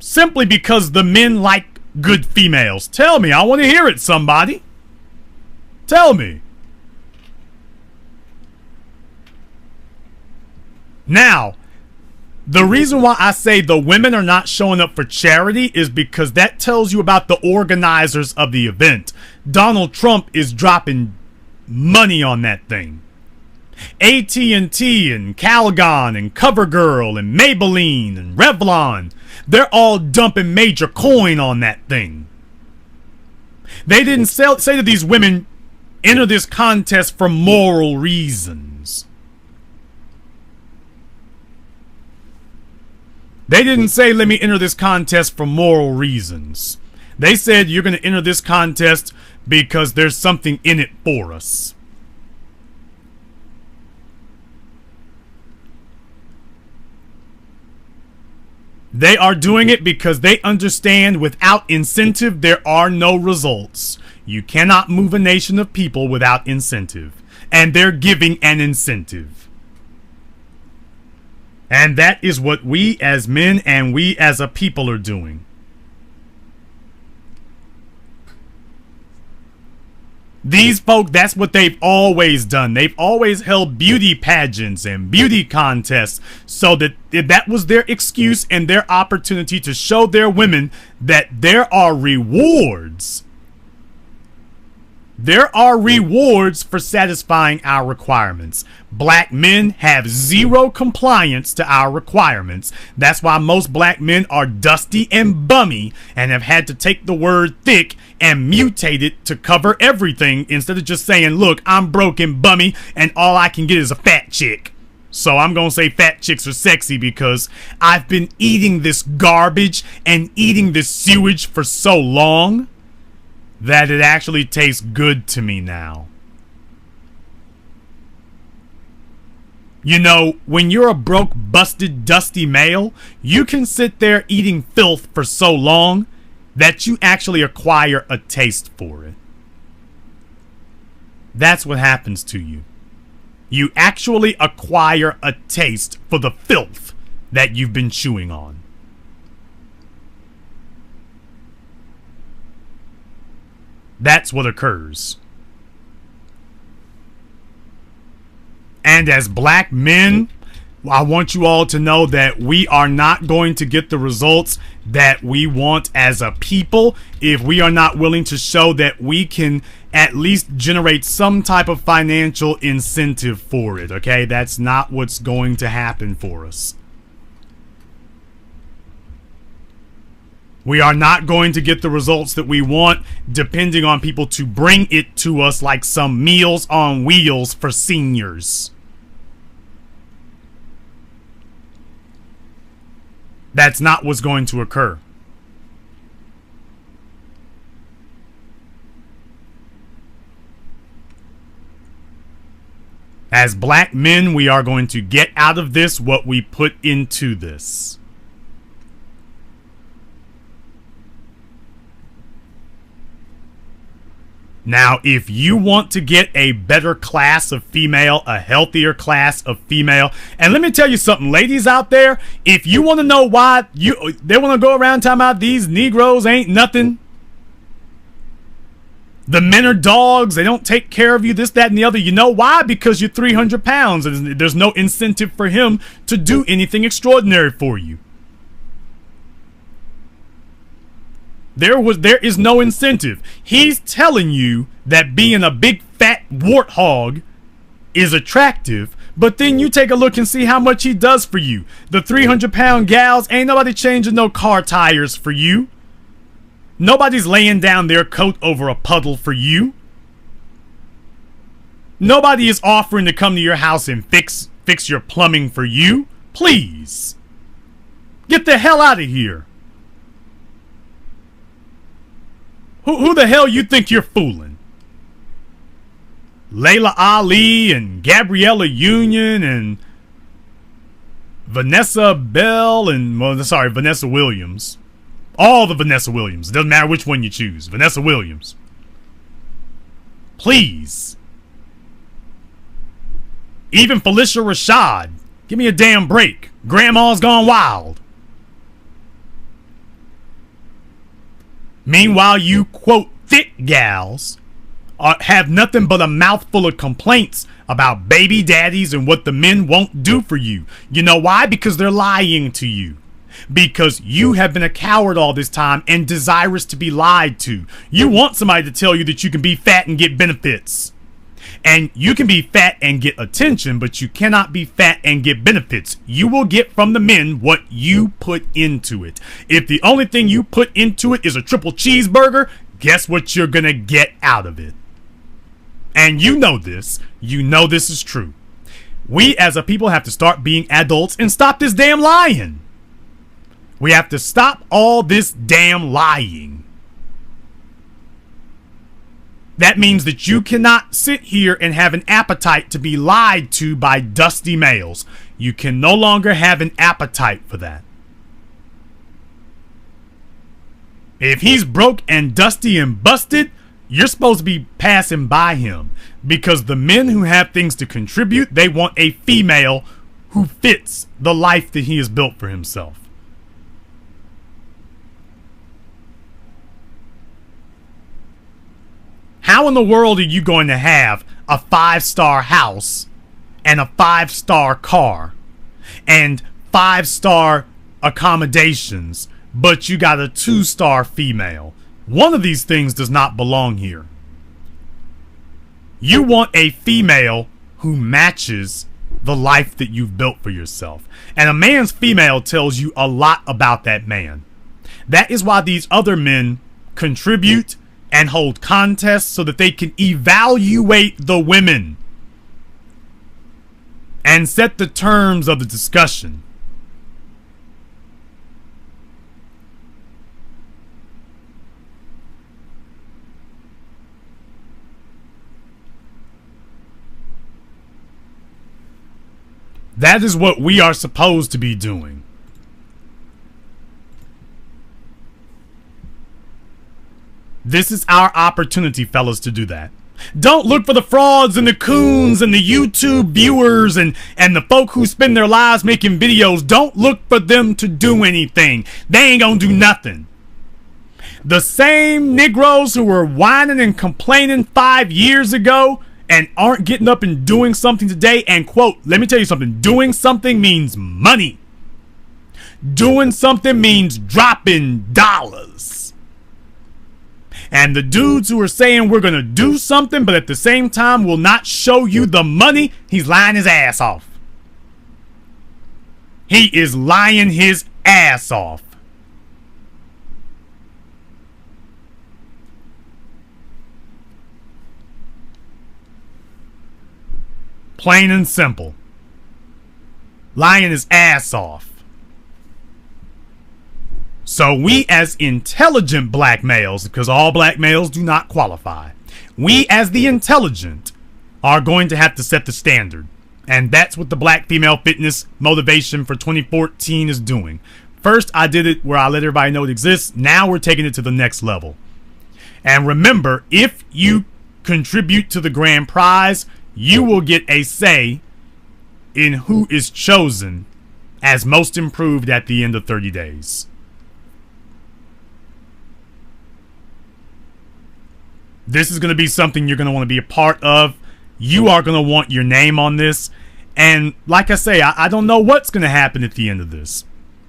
simply because the men like good females? Tell me. I want to hear it, somebody. Tell me. Now, the reason why I say the women are not showing up for charity is because that tells you about the organizers of the event. Donald Trump is dropping money on that thing. AT&T and Calgon and CoverGirl and Maybelline and Revlon, they're all dumping major coin on that thing. They didn't say to these women, enter this contest for moral reasons. They didn't say, let me enter this contest for moral reasons. They said, you're going to enter this contest because there's something in it for us. They are doing it because they understand without incentive, there are no results. You cannot move a nation of people without incentive. And they're giving an incentive. And that is what we as men and we as a people are doing. These folk, that's what they've always done. They've always held beauty pageants and beauty contests so that was their excuse and their opportunity to show their women that there are rewards. There are rewards for satisfying our requirements. Black men have zero compliance to our requirements. That's why most black men are dusty and bummy and have had to take the word thick and mutate it to cover everything instead of just saying, look, I'm broke and bummy and all I can get is a fat chick. So I'm going to say fat chicks are sexy because I've been eating this garbage and eating this sewage for so long that it actually tastes good to me now. You know, when you're a broke, busted, dusty male, you can sit there eating filth for so long that you actually acquire a taste for it. That's what happens to you. You actually acquire a taste for the filth that you've been chewing on. That's what occurs. And as black men, I want you all to know that we are not going to get the results that we want as a people if we are not willing to show that we can at least generate some type of financial incentive for it, okay? That's not what's going to happen for us. We are not going to get the results that we want depending on people to bring it to us like some Meals on Wheels for seniors. That's not what's going to occur. As black men, we are going to get out of this what we put into this. Now, if you want to get a better class of female, a healthier class of female, and let me tell you something, ladies out there, if you want to know why they want to go around talking about these Negroes ain't nothing, the men are dogs, they don't take care of you, this, that, and the other. You know why? Because you're 300 pounds and there's no incentive for him to do anything extraordinary for you. There is no incentive. He's telling you that being a big fat warthog is attractive, but then you take a look and see how much he does for you. The 300-pound gals, ain't nobody changing no car tires for you. Nobody's laying down their coat over a puddle for you. Nobody is offering to come to your house and fix your plumbing for you. Please. Get the hell out of here. Who the hell you think you're fooling? Layla Ali and Gabriella Union and Vanessa Bell and, Vanessa Williams. All the Vanessa Williams. It doesn't matter which one you choose. Vanessa Williams. Please. Even Felicia Rashad. Give me a damn break. Grandma's gone wild. Meanwhile, you, quote, thick gals have nothing but a mouthful of complaints about baby daddies and what the men won't do for you. You know why? Because they're lying to you. Because you have been a coward all this time and desirous to be lied to. You want somebody to tell you that you can be fat and get benefits. And you can be fat and get attention, but you cannot be fat and get benefits. You will get from the men what you put into it. If the only thing you put into it is a triple cheeseburger, guess what you're gonna get out of it? And you know this. You know this is true. We as a people have to start being adults and stop this damn lying. We have to stop all this damn lying. That means that you cannot sit here and have an appetite to be lied to by dusty males. You can no longer have an appetite for that. If he's broke and dusty and busted, you're supposed to be passing by him. Because the men who have things to contribute, they want a female who fits the life that he has built for himself. How in the world are you going to have a 5-star house and a 5-star car and 5-star accommodations, but you got a 2-star female? One of these things does not belong here. You want a female who matches the life that you've built for yourself. And a man's female tells you a lot about that man. That is why these other men contribute and hold contests so that they can evaluate the women and set the terms of the discussion. That is what we are supposed to be doing. This is our opportunity, fellas, to do that. Don't look for the frauds and the coons and the YouTube viewers and the folk who spend their lives making videos. Don't look for them to do anything. They ain't gonna do nothing. The same Negroes who were whining and complaining 5 years ago and aren't getting up and doing something today, and quote, let me tell you something, doing something means money. Doing something means dropping dollars. And the dudes who are saying we're going to do something, but at the same time will not show you the money, he's lying his ass off. He is lying his ass off. Plain and simple. Lying his ass off. So we as intelligent black males, because all black males do not qualify, we as the intelligent are going to have to set the standard. And that's what the Black Female Fitness Motivation for 2014 is doing. First, I did it where I let everybody know it exists. Now we're taking it to the next level. And remember, if you contribute to the grand prize, you will get a say in who is chosen as most improved at the end of 30 days. This is going to be something you're going to want to be a part of. You are going to want your name on this. And like I say, I don't know what's going to happen at the end of this.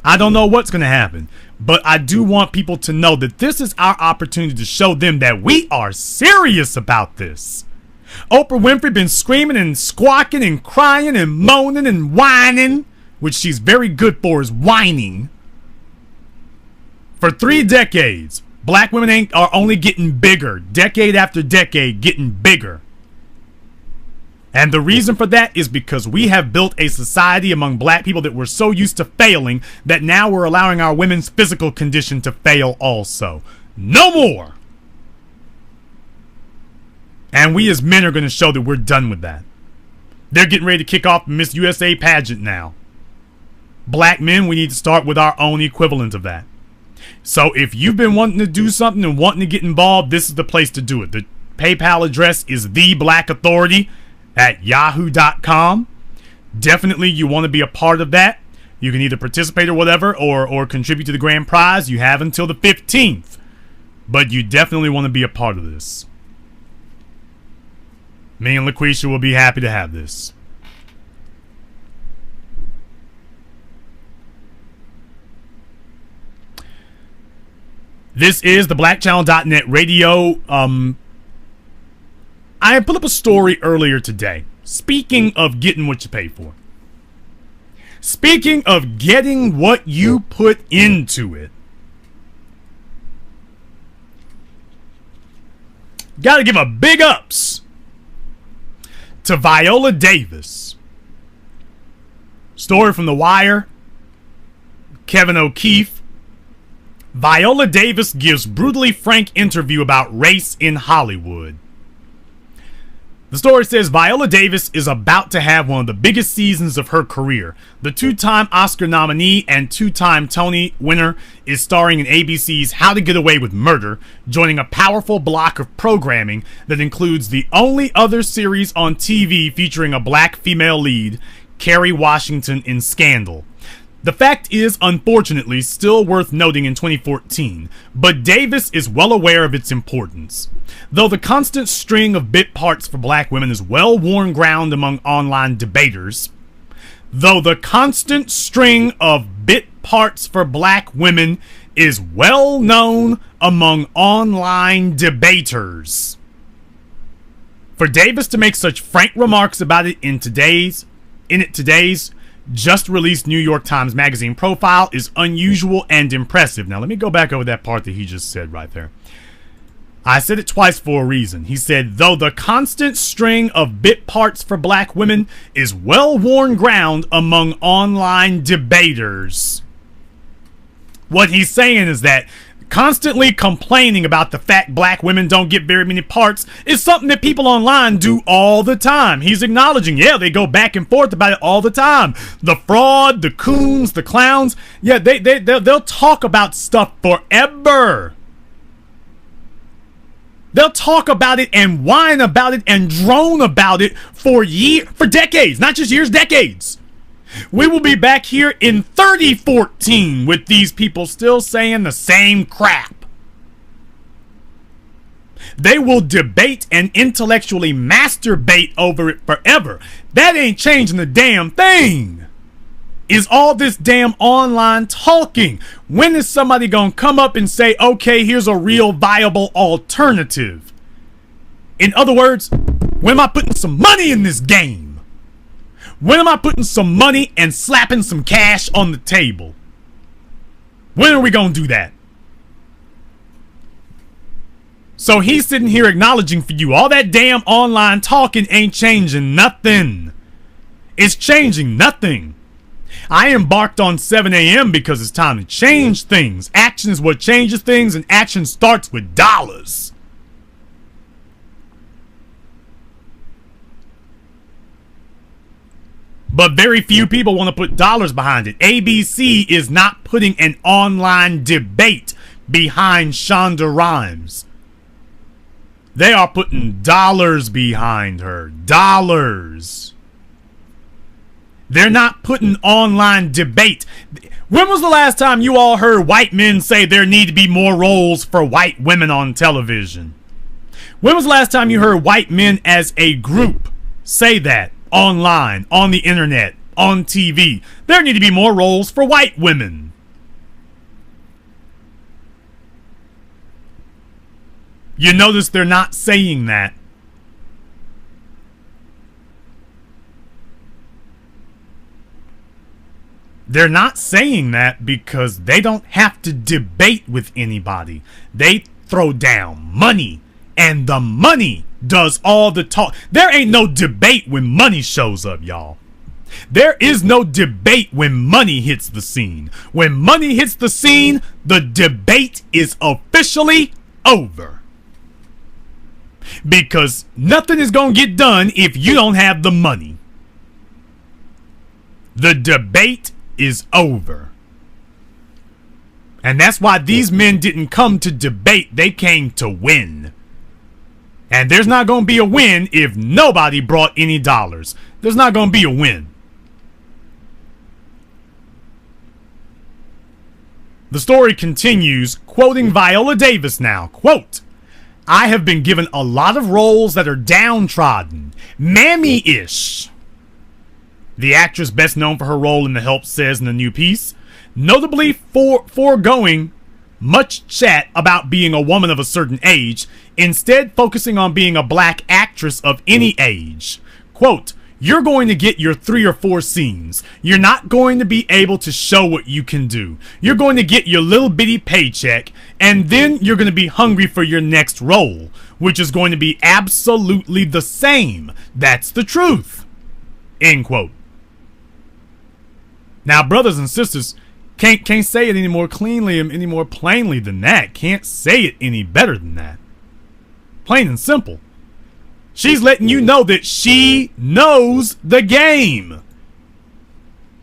I don't know what's going to happen. But I do want people to know that this is our opportunity to show them that we are serious about this. Oprah Winfrey been screaming and squawking and crying and moaning and whining, which she's very good for, is whining, for 3 decades. Black women are only getting bigger, decade after decade, getting bigger. And the reason for that is because we have built a society among black people that we're so used to failing that now we're allowing our women's physical condition to fail also. No more! And we as men are going to show that we're done with that. They're getting ready to kick off the Miss USA pageant now. Black men, we need to start with our own equivalent of that. So if you've been wanting to do something and wanting to get involved, this is the place to do it. The PayPal address is theblackauthority@yahoo.com. Definitely you want to be a part of that. You can either participate or whatever, or contribute to the grand prize. You have until the 15th. But you definitely want to be a part of this. Me and Laquesha will be happy to have this. This is the blackchannel.net radio. I put up a story earlier today. Speaking of getting what you pay for. Speaking of getting what you put into it. Gotta give a big ups to Viola Davis. Story from The Wire. Kevin O'Keefe. Viola Davis gives brutally frank interview about race in Hollywood. The story says Viola Davis is about to have one of the biggest seasons of her career. The 2-time Oscar nominee and 2-time Tony winner is starring in ABC's How to Get Away with Murder, joining a powerful block of programming that includes the only other series on TV featuring a black female lead, Kerry Washington, in Scandal. The fact is, unfortunately, still worth noting in 2014, but Davis is well aware of its importance. Though the constant string of bit parts for black women is well-worn ground among online debaters, well known among online debaters. For Davis to make such frank remarks about it in today's just released New York Times Magazine profile is unusual and impressive. Now, let me go back over that part that he just said right there. I said it twice for a reason. He said, though the constant string of bit parts for black women is well-worn ground among online debaters. What he's saying is that constantly complaining about the fact black women don't get very many parts is something that people online do all the time. He's acknowledging, yeah, they go back and forth about it all the time. The fraud, the coons, the clowns, yeah, they'll talk about stuff forever. They'll talk about it and whine about it and drone about it for decades, not just years, decades. We will be back here in 3014 with these people still saying the same crap. They will debate and intellectually masturbate over it forever. That ain't changing a damn thing. Is all this damn online talking. When is somebody gonna come up and say, okay, here's a real viable alternative? In other words, when am I putting some money in this game? When am I putting some money and slapping some cash on the table? When are we going to do that? So he's sitting here acknowledging for you, all that damn online talking ain't changing nothing. It's changing nothing. I embarked on 7 a.m. because it's time to change things. Action is what changes things, and action starts with dollars. But very few people want to put dollars behind it. ABC is not putting an online debate behind Shonda Rhimes. They are putting dollars behind her. Dollars. They're not putting online debate. When was the last time you all heard white men say there need to be more roles for white women on television? When was the last time you heard white men as a group say that online, on the internet, on TV? There need to be more roles for white women. You notice they're not saying that. They're not saying that because they don't have to debate with anybody. They throw down money, and the money does all the talk. There ain't no debate when money shows up, y'all. There is no debate when money hits the scene. When money hits the scene, the debate is officially over. Because nothing is going to get done if you don't have the money. The debate is over. And that's why these men didn't come to debate. They came to win. And there's not going to be a win if nobody brought any dollars. There's not going to be a win. The story continues, quoting Viola Davis now. Quote, "I have been given a lot of roles that are downtrodden, mammy-ish." The actress, best known for her role in The Help, says in the new piece, notably foregoing much chat about being a woman of a certain age, instead focusing on being a black actress of any age. Quote, "You're going to get your 3 or 4 scenes. You're not going to be able to show what you can do. You're going to get your little bitty paycheck, and then you're going to be hungry for your next role, which is going to be absolutely the same. That's the truth." End quote. Now, brothers and sisters, can't say it any more cleanly, any more plainly than that. Can't say it any better than that. Plain and simple. She's letting you know that she knows the game.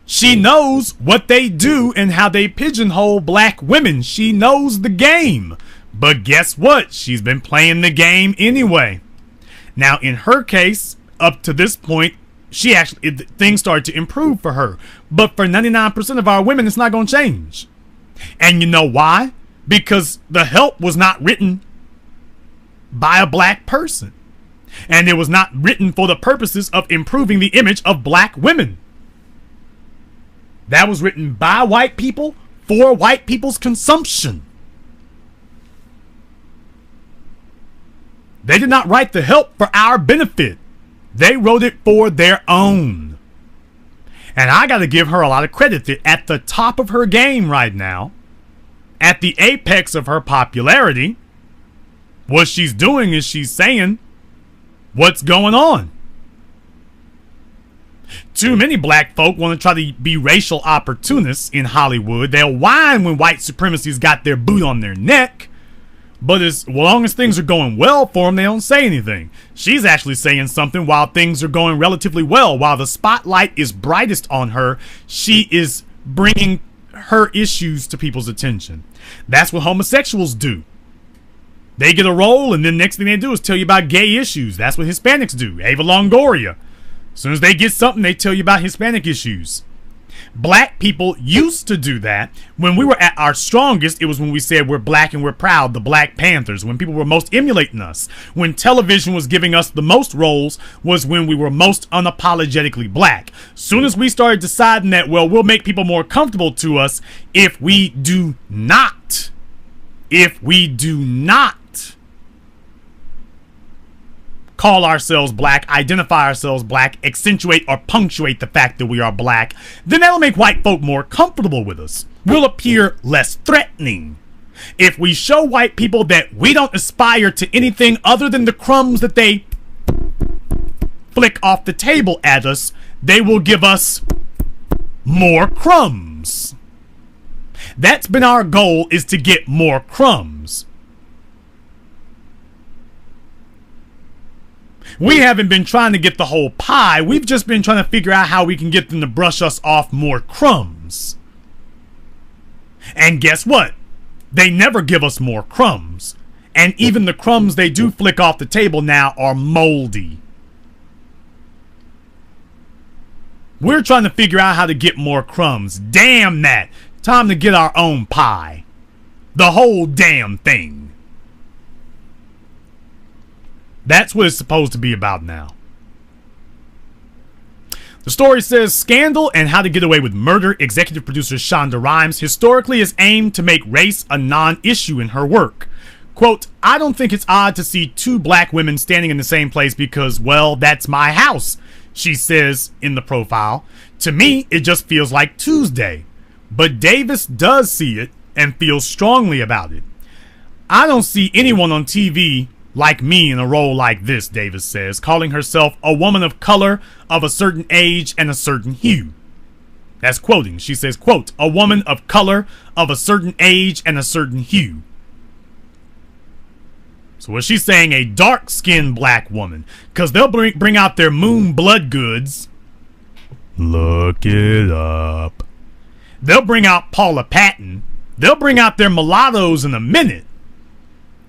She knows what they do and how they pigeonhole black women. She knows the game. But guess what? She's been playing the game anyway. Now, in her case, up to this point, things started to improve for her. But for 99% of our women, it's not going to change. And you know why? Because The Help was not written by a black person. And it was not written for the purposes of improving the image of black women. That was written by white people for white people's consumption. They did not write The Help for our benefit. They wrote it for their own. And I got to give her a lot of credit that at the top of her game right now, at the apex of her popularity, what she's doing is she's saying what's going on. Too many black folk want to try to be racial opportunists in Hollywood. They'll whine when white supremacy's got their boot on their neck. But as long as things are going well for them, they don't say anything. She's actually saying something while things are going relatively well. While the spotlight is brightest on her, she is bringing her issues to people's attention. That's what homosexuals do. They get a role, and then next thing they do is tell you about gay issues. That's what Hispanics do. Ava Longoria. As soon as they get something, they tell you about Hispanic issues. Black people used to do that. When we were at our strongest, it was when we said we're black and we're proud, the Black Panthers. When people were most emulating us. When television was giving us the most roles was when we were most unapologetically black. Soon as we started deciding that, well, we'll make people more comfortable to us if we do not call ourselves black, identify ourselves black, accentuate or punctuate the fact that we are black, then that'll make white folk more comfortable with us. We'll appear less threatening. If we show white people that we don't aspire to anything other than the crumbs that they flick off the table at us, they will give us more crumbs. That's been our goal, is to get more crumbs. We haven't been trying to get the whole pie. We've just been trying to figure out how we can get them to brush us off more crumbs. And guess what? They never give us more crumbs. And even the crumbs they do flick off the table now are moldy. We're trying to figure out how to get more crumbs. Damn that. Time to get our own pie. The whole damn thing. That's what it's supposed to be about now. The story says, Scandal and How to Get Away with Murder executive producer Shonda Rhimes historically has aimed to make race a non-issue in her work. Quote, I don't think it's odd to see two black women standing in the same place because, well, that's my house, she says in the profile. To me, it just feels like Tuesday. But Davis does see it and feels strongly about it. I don't see anyone on TV like me in a role like this, Davis says, calling herself a woman of color of a certain age and a certain hue. That's quoting. She says, quote, a woman of color of a certain age and a certain hue. So what she's saying, a dark-skinned black woman, because they'll bring out their moon blood goods. Look it up. They'll bring out Paula Patton. They'll bring out their mulattoes in a minute.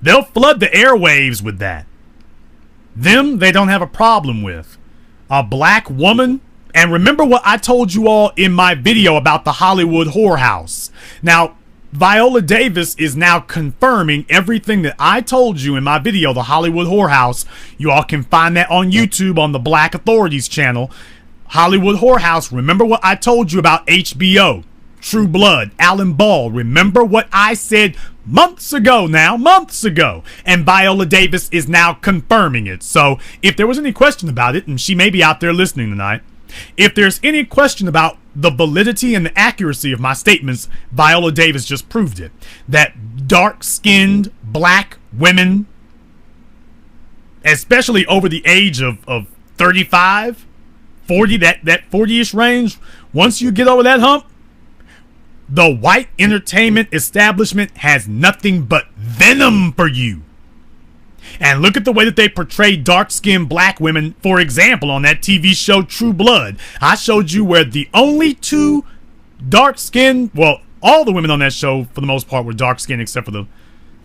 They'll flood the airwaves with that. Them, they don't have a problem with. A black woman. And remember what I told you all in my video about the Hollywood whorehouse. Now, Viola Davis is now confirming everything that I told you in my video, the Hollywood whorehouse. You all can find that on YouTube on the Black Authorities channel. Hollywood whorehouse. Remember what I told you about HBO, True Blood, Alan Ball. Remember what I said months ago now, months ago. And Viola Davis is now confirming it. So if there was any question about it, and she may be out there listening tonight, if there's any question about the validity and the accuracy of my statements, Viola Davis just proved it. That dark-skinned black women, especially over the age of 35, 40, that 40-ish range, once you get over that hump, the white entertainment establishment has nothing but venom for you. And look at the way that they portray dark-skinned black women, for example, on that TV show True Blood. I showed you where the only two dark-skinned, well, all the women on that show, for the most part, were dark-skinned, except for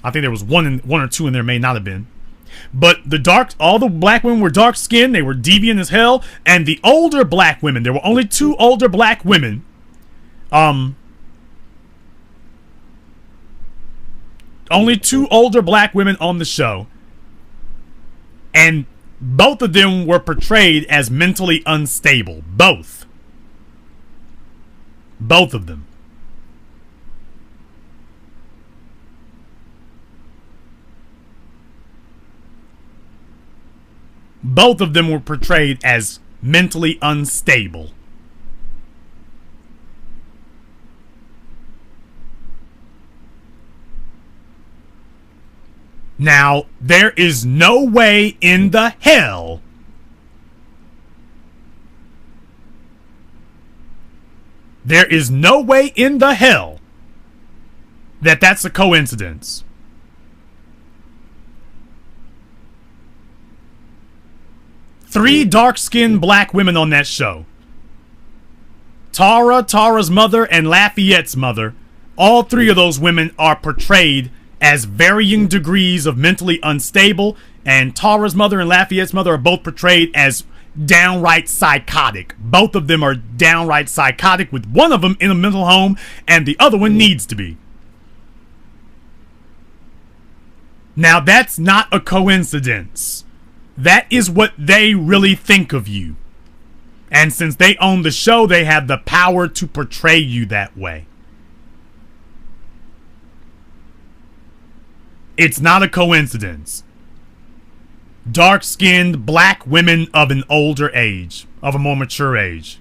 I think there was one or two in there, may not have been. But all the black women were dark-skinned, they were deviant as hell, and the older black women, there were only two older black women, only two older black women on the show. And both of them were portrayed as mentally unstable. Both. Both of them. Both of them were portrayed as mentally unstable. Now, there is no way in the hell that that's a coincidence. Three dark-skinned black women on that show. Tara's mother, and Lafayette's mother. All three of those women are portrayed as varying degrees of mentally unstable, and Tara's mother and Lafayette's mother are both portrayed as downright psychotic. Both of them are downright psychotic, with one of them in a mental home and the other one needs to be. Now, that's not a coincidence. That is what they really think of you. And since they own the show, they have the power to portray you that way. It's not a coincidence. Dark-skinned black women of an older age, of a more mature age.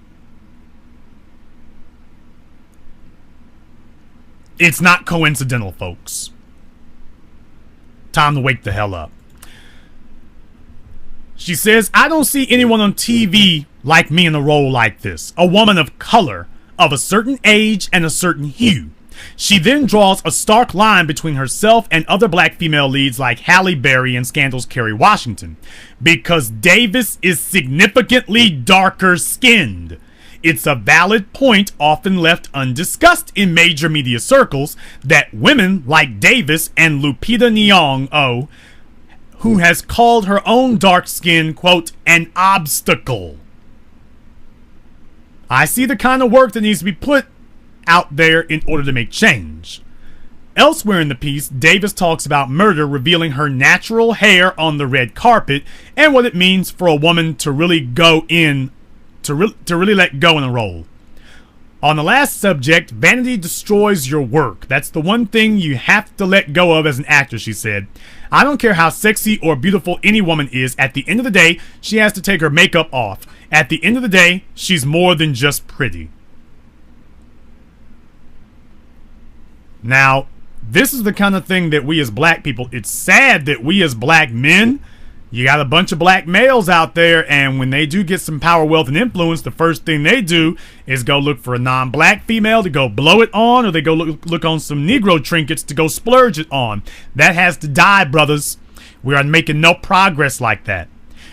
It's not coincidental, folks. Time to wake the hell up. She says, I don't see anyone on TV like me in a role like this. A woman of color, of a certain age and a certain hue. She then draws a stark line between herself and other black female leads like Halle Berry and Scandal's Kerry Washington, because Davis is significantly darker skinned. It's a valid point often left undiscussed in major media circles that women like Davis and Lupita Nyong'o, who has called her own dark skin, quote, an obstacle. I see the kind of work that needs to be put out there in order to make change. Elsewhere in the piece, Davis talks about murder revealing her natural hair on the red carpet and what it means for a woman to really go in, to really let go in a role. On the last subject, vanity destroys your work. That's the one thing you have to let go of as an actor, she said. I don't care how sexy or beautiful any woman is. At the end of the day, she has to take her makeup off. At the end of the day, she's more than just pretty. Now, this is the kind of thing that we as black people, it's sad that we as black men, you got a bunch of black males out there, and when they do get some power, wealth, and influence, the first thing they do is go look for a non-black female to go blow it on, or they go look on some Negro trinkets to go splurge it on. That has to die, brothers. We are making no progress like that.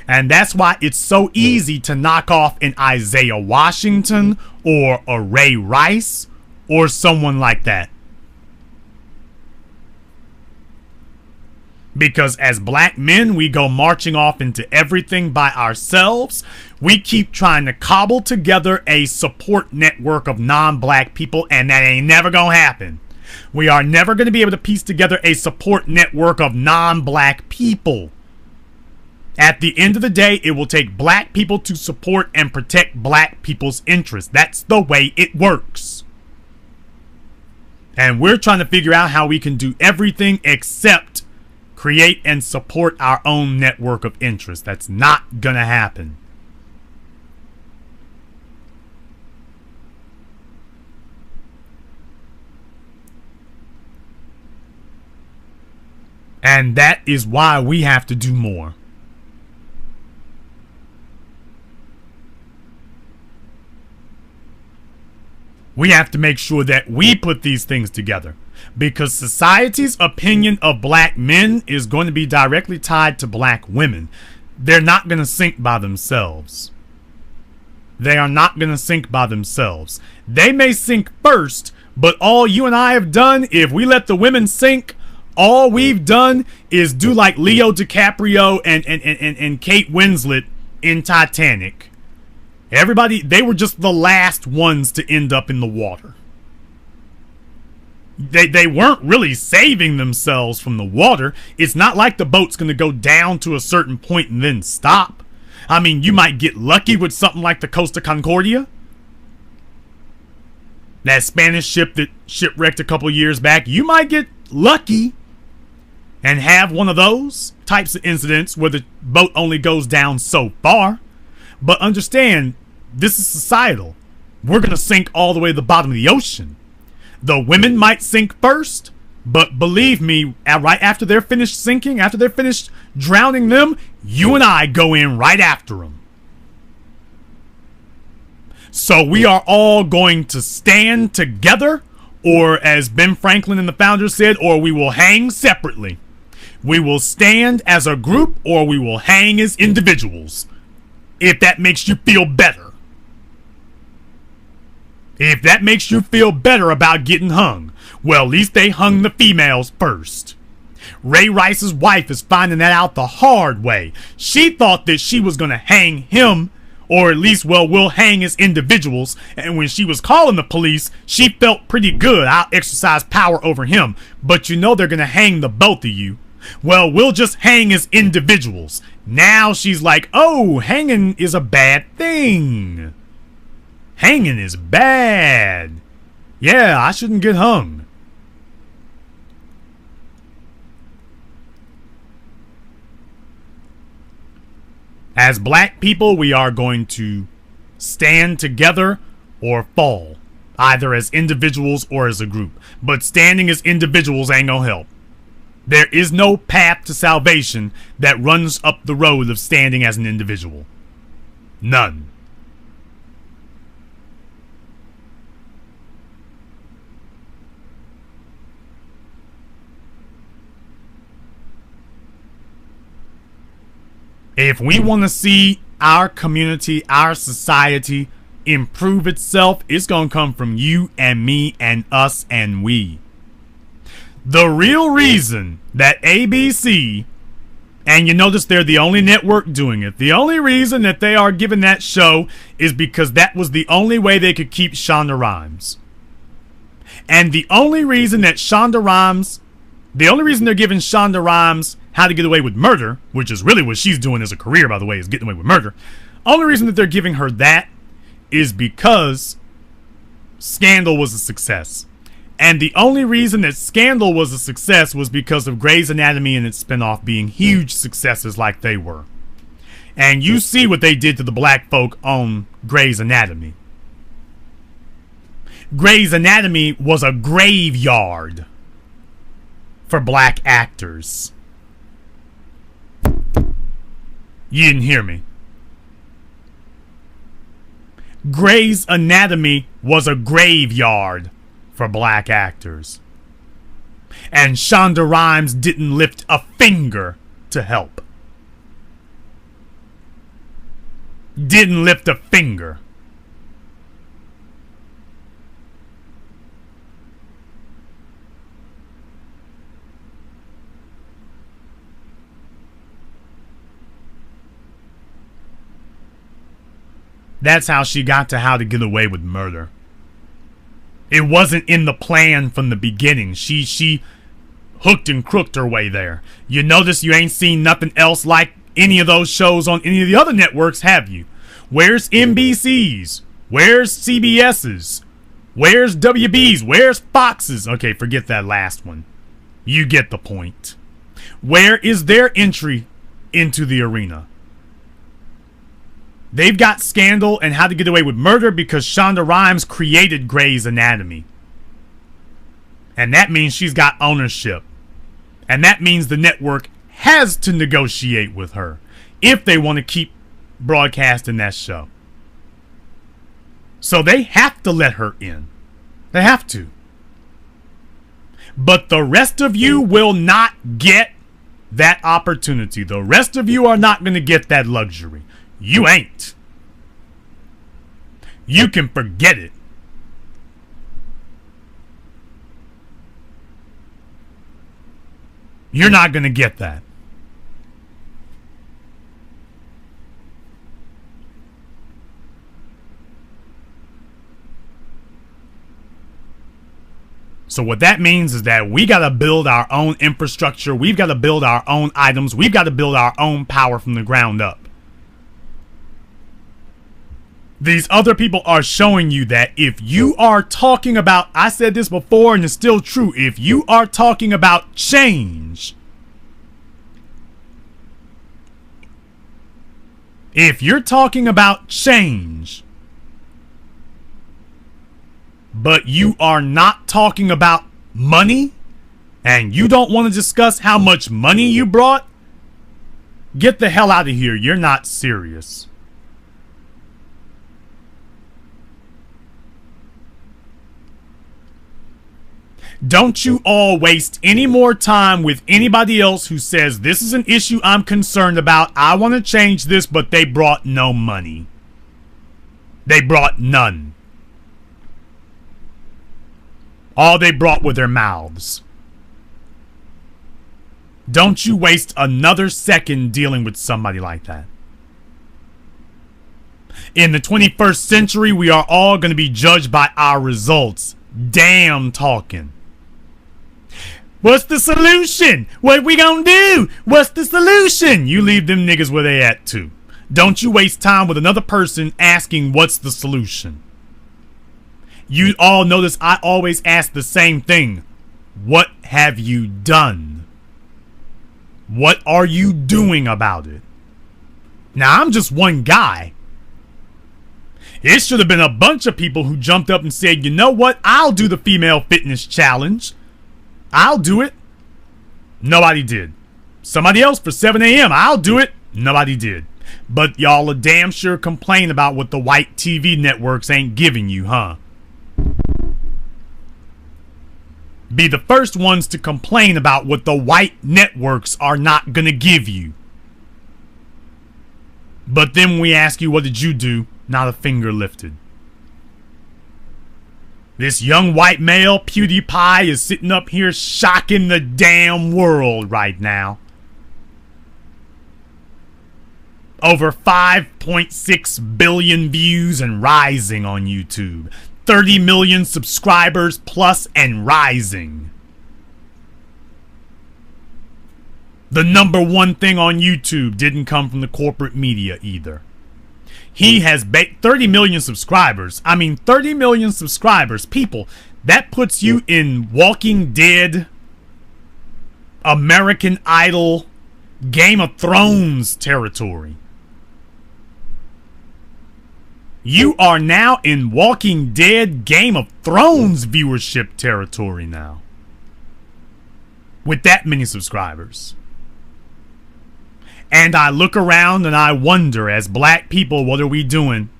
And that's why it's so easy to knock off an Isaiah Washington or a Ray Rice or someone like that. Because as black men, we go marching off into everything by ourselves. We keep trying to cobble together a support network of non-black people, and that ain't never gonna happen. We are never gonna be able to piece together a support network of non-black people. At the end of the day, it will take black people to support and protect black people's interests. That's the way it works. And we're trying to figure out how we can do everything except create and support our own network of interest. That's not gonna happen. And that is why we have to do more. We have to make sure that we put these things together, because society's opinion of black men is going to be directly tied to black women. They're not going to sink by themselves. They are not going to sink by themselves. They may sink first, but all you and I have done, if we let the women sink, all we've done is do like Leo DiCaprio and Kate Winslet in Titanic. Everybody, they were just the last ones to end up in the water. They weren't really saving themselves from the water. It's not like the boat's going to go down to a certain point and then stop. I mean, you might get lucky with something like the Costa Concordia, that Spanish ship that shipwrecked a couple years back. You might get lucky and have one of those types of incidents where the boat only goes down so far. But understand, this is societal. We're going to sink all the way to the bottom of the ocean. The women might sink first, but believe me, right after they're finished sinking, after they're finished drowning them, you and I go in right after them. So we are all going to stand together, or as Ben Franklin and the founders said, or we will hang separately. We will stand as a group, or we will hang as individuals. If that makes you feel better. If that makes you feel better about getting hung, well, at least they hung the females first. Ray Rice's wife is finding that out the hard way. She thought that she was going to hang him, or at least, well, we'll hang as individuals. And when she was calling the police, she felt pretty good. I'll exercise power over him. But you know they're going to hang the both of you. Well, we'll just hang as individuals. Now she's like, oh, hanging is a bad thing. Hanging is bad. Yeah, I shouldn't get hung. As black people, we are going to stand together or fall, either as individuals or as a group. But standing as individuals ain't gonna help. There is no path to salvation that runs up the road of standing as an individual. None. If we want to see our community, our society improve itself, it's going to come from you and me and us and we. The real reason that ABC, and you notice they're the only network doing it, the only reason that they are giving that show is because that was the only way they could keep Shonda Rhimes. And the only reason they're giving Shonda Rhimes How to Get Away with Murder, which is really what she's doing as a career, by the way, is getting away with murder. Only reason that they're giving her that is because Scandal was a success. And the only reason that Scandal was a success was because of Grey's Anatomy and its spinoff being huge successes like they were. And you see what they did to the black folk on Grey's Anatomy. Grey's Anatomy was a graveyard for black actors. You didn't hear me. Grey's Anatomy was a graveyard for black actors. And Shonda Rhimes didn't lift a finger to help. Didn't lift a finger. That's how she got to How to Get Away with Murder. It wasn't in the plan from the beginning. She hooked and crooked her way there. You notice you ain't seen nothing else like any of those shows on any of the other networks, have you? Where's NBC's? Where's CBS's? Where's WB's? Where's Fox's? Okay, forget that last one. You get the point. Where is their entry into the arena? They've got Scandal and How to Get Away with Murder because Shonda Rhimes created Grey's Anatomy. And that means she's got ownership. And that means the network has to negotiate with her if they want to keep broadcasting that show. So they have to let her in. They have to. But the rest of you will not get that opportunity. The rest of you are not going to get that luxury. You ain't. You can forget it. You're not going to get that. So what that means is that we got to build our own infrastructure. We've got to build our own items. We've got to build our own power from the ground up. These other people are showing you that if you are talking about, I said this before and it's still true, if you are talking about change, if you're talking about change, but you are not talking about money, and you don't want to discuss how much money you brought, get the hell out of here. You're not serious. Don't you all waste any more time with anybody else who says, this is an issue I'm concerned about, I want to change this, but they brought no money. They brought none. All they brought were their mouths. Don't you waste another second dealing with somebody like that. In the 21st century, we are all going to be judged by our results. Damn talking. What's the solution? What we gonna do? What's the solution? You leave them niggas where they at too. Don't you waste time with another person asking what's the solution. You all notice I always ask the same thing. What have you done? What are you doing about it? Now, I'm just one guy. It should have been a bunch of people who jumped up and said, you know what? I'll do the female fitness challenge. I'll do it. Nobody did. Somebody else for 7 a.m. I'll do it. Nobody did. But y'all are damn sure complain about what the white TV networks ain't giving you, huh? Be the first ones to complain about what the white networks are not gonna give you. But then we ask you, what did you do? Not a finger lifted. This young white male, PewDiePie, is sitting up here shocking the damn world right now. Over 5.6 billion views and rising on YouTube. 30 million subscribers plus and rising. The number one thing on YouTube didn't come from the corporate media either. He has 30 million subscribers. I mean, 30 million subscribers. People, that puts you in Walking Dead, American Idol, Game of Thrones territory. You are now in Walking Dead, Game of Thrones viewership territory now. With that many subscribers. And I look around and I wonder, as black people, what are we doing?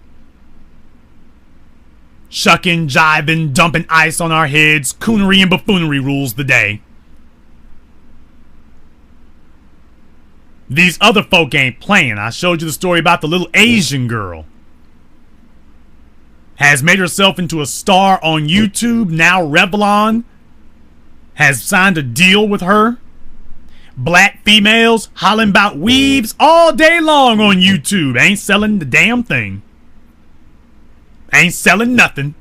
Shucking, jiving, dumping ice on our heads. Coonery and buffoonery rules the day. These other folk ain't playing. I showed you the story about the little Asian girl. Has made herself into a star on YouTube. Now Revlon has signed a deal with her. Black females hollering about weaves all day long on YouTube. Ain't selling the damn thing. Ain't selling nothing.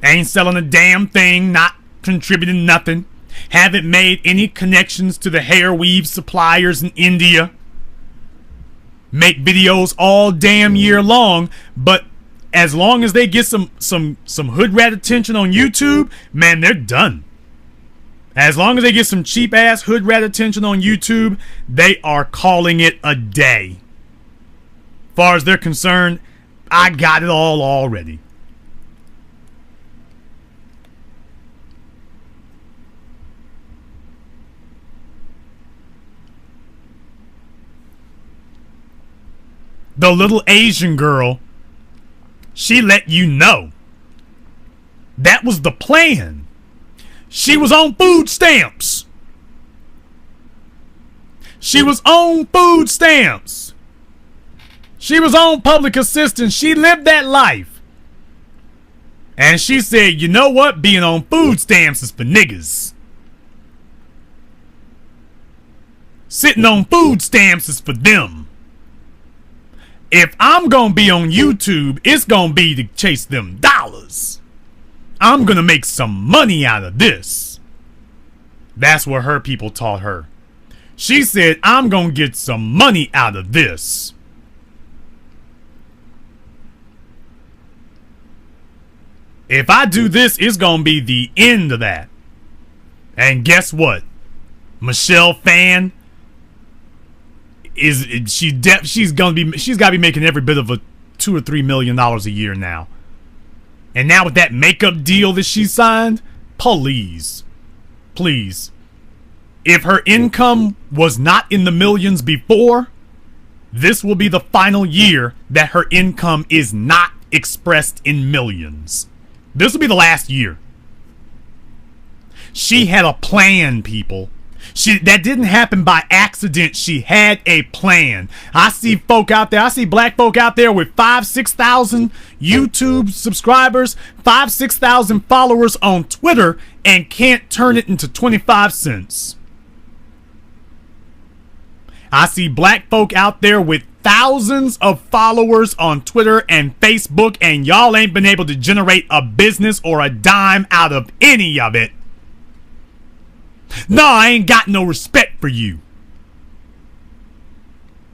Ain't selling a damn thing. Not contributing nothing. Haven't made any connections to the hair weave suppliers in India. Make videos all damn year long, but as long as they get some hood rat attention on YouTube, man, they're done. As long as they get some cheap ass hood rat attention on YouTube, they are calling it a day. Far as they're concerned, I got it all already. The little Asian girl, she let you know. That was the plan. She was on food stamps. She was on food stamps. She was on public assistance. She lived that life. And she said, you know what? Being on food stamps is for niggas. Sitting on food stamps is for them. If I'm gonna be on YouTube, it's gonna be to chase them dollars. I'm gonna make some money out of this. That's what her people taught her. She said, I'm gonna get some money out of this. If I do this, it's gonna be the end of that. And guess what? Michelle Phan she's gotta be making every bit of a $2 or $3 million a year now. And now with that makeup deal that she signed, please, if her income was not in the millions before, this will be the final year that her income is not expressed in millions. This will be the last year. She had a plan, people. That didn't happen by accident. She had a plan. I see folk out there. I see black folk out there with 5,000-6,000 YouTube subscribers, 5,000-6,000 followers on Twitter, and can't turn it into 25 cents. I see black folk out there with thousands of followers on Twitter and Facebook, and y'all ain't been able to generate a business or a dime out of any of it. No, I ain't got no respect for you.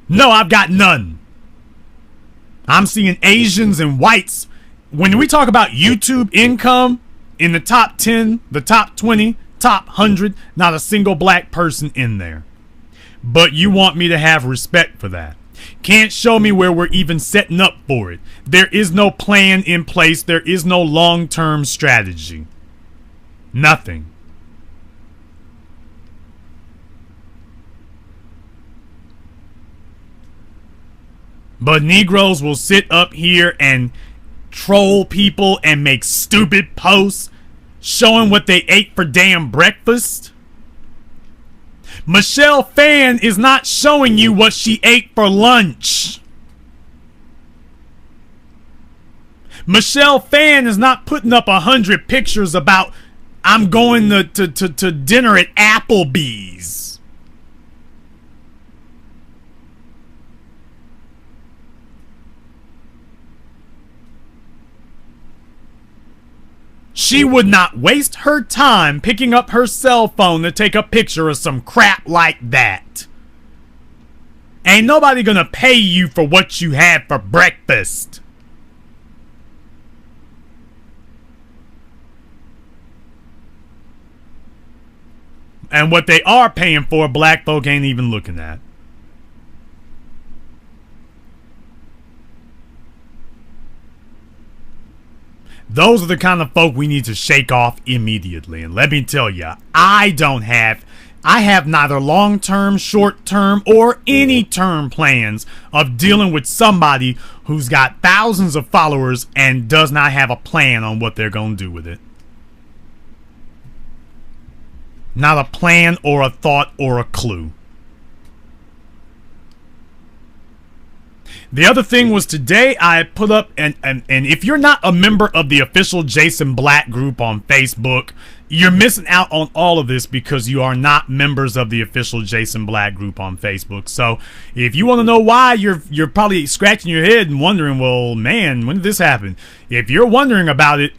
No, I've got none. I'm seeing Asians and whites. When we talk about YouTube income, in the top 10, the top 20, top 100, not a single black person in there. But you want me to have respect for that. Can't show me where we're even setting up for it. There is no plan in place. There is no long-term strategy. Nothing. But Negroes will sit up here and troll people and make stupid posts showing what they ate for damn breakfast. Michelle Phan is not showing you what she ate for lunch. Michelle Phan is not putting up 100 pictures about I'm going to dinner at Applebee's. She would not waste her time picking up her cell phone to take a picture of some crap like that. Ain't nobody gonna pay you for what you had for breakfast. And what they are paying for, black folk ain't even looking at. Those are the kind of folk we need to shake off immediately. And let me tell you, I have neither long-term, short-term, or any term plans of dealing with somebody who's got thousands of followers and does not have a plan on what they're going to do with it. Not a plan or a thought or a clue. The other thing was today I put up, and if you're not a member of the official Jason Black group on Facebook, you're missing out on all of this because you are not members of the official Jason Black group on Facebook. So if you want to know why, you're probably scratching your head and wondering, well, man, when did this happen? If you're wondering about it,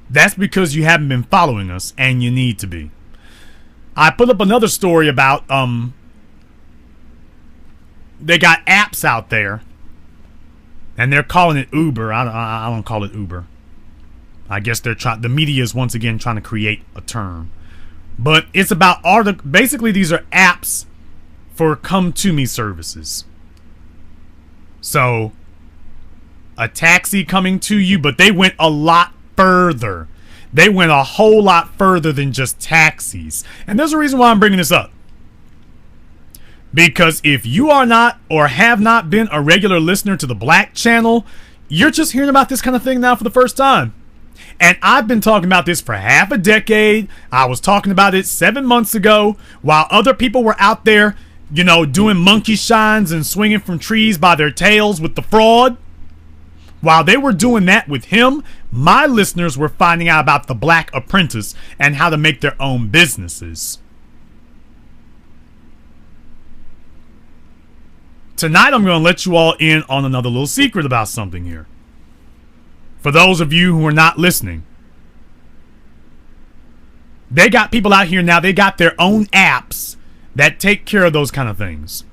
that's because you haven't been following us, and you need to be. I put up another story about they got apps out there. And they're calling it Uber. I don't call it Uber. I guess the media is once again trying to create a term. But it's about basically these are apps for come to me services. So a taxi coming to you, but they went a lot further. They went a whole lot further than just taxis. And there's a reason why I'm bringing this up. Because if you are not or have not been a regular listener to the Black channel, you're just hearing about this kind of thing now for the first time. And I've been talking about this for half a decade. I was talking about it 7 months ago while other people were out there, you know, doing monkey shines and swinging from trees by their tails with the fraud. While they were doing that with him, my listeners were finding out about the Black Apprentice and how to make their own businesses. Tonight, I'm going to let you all in on another little secret about something here. For those of you who are not listening, they got people out here now, they got their own apps that take care of those kind of things.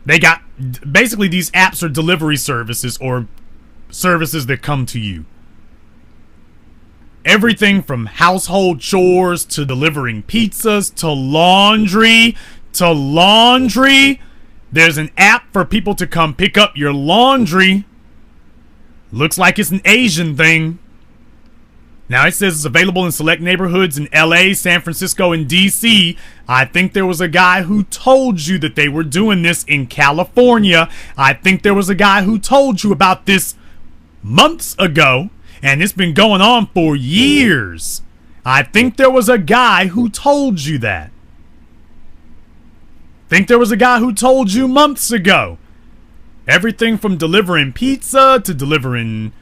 They got, basically these apps are delivery services or services that come to you. Everything from household chores to delivering pizzas to laundry. There's an app for people to come pick up your laundry. Looks like it's an Asian thing. Now it says it's available in select neighborhoods in LA, San Francisco, and DC. I think there was a guy who told you that they were doing this in California. I think there was a guy who told you about this months ago, and it's been going on for years. I think there was a guy who told you that. Think there was a guy who told you months ago. Everything from delivering pizza to delivering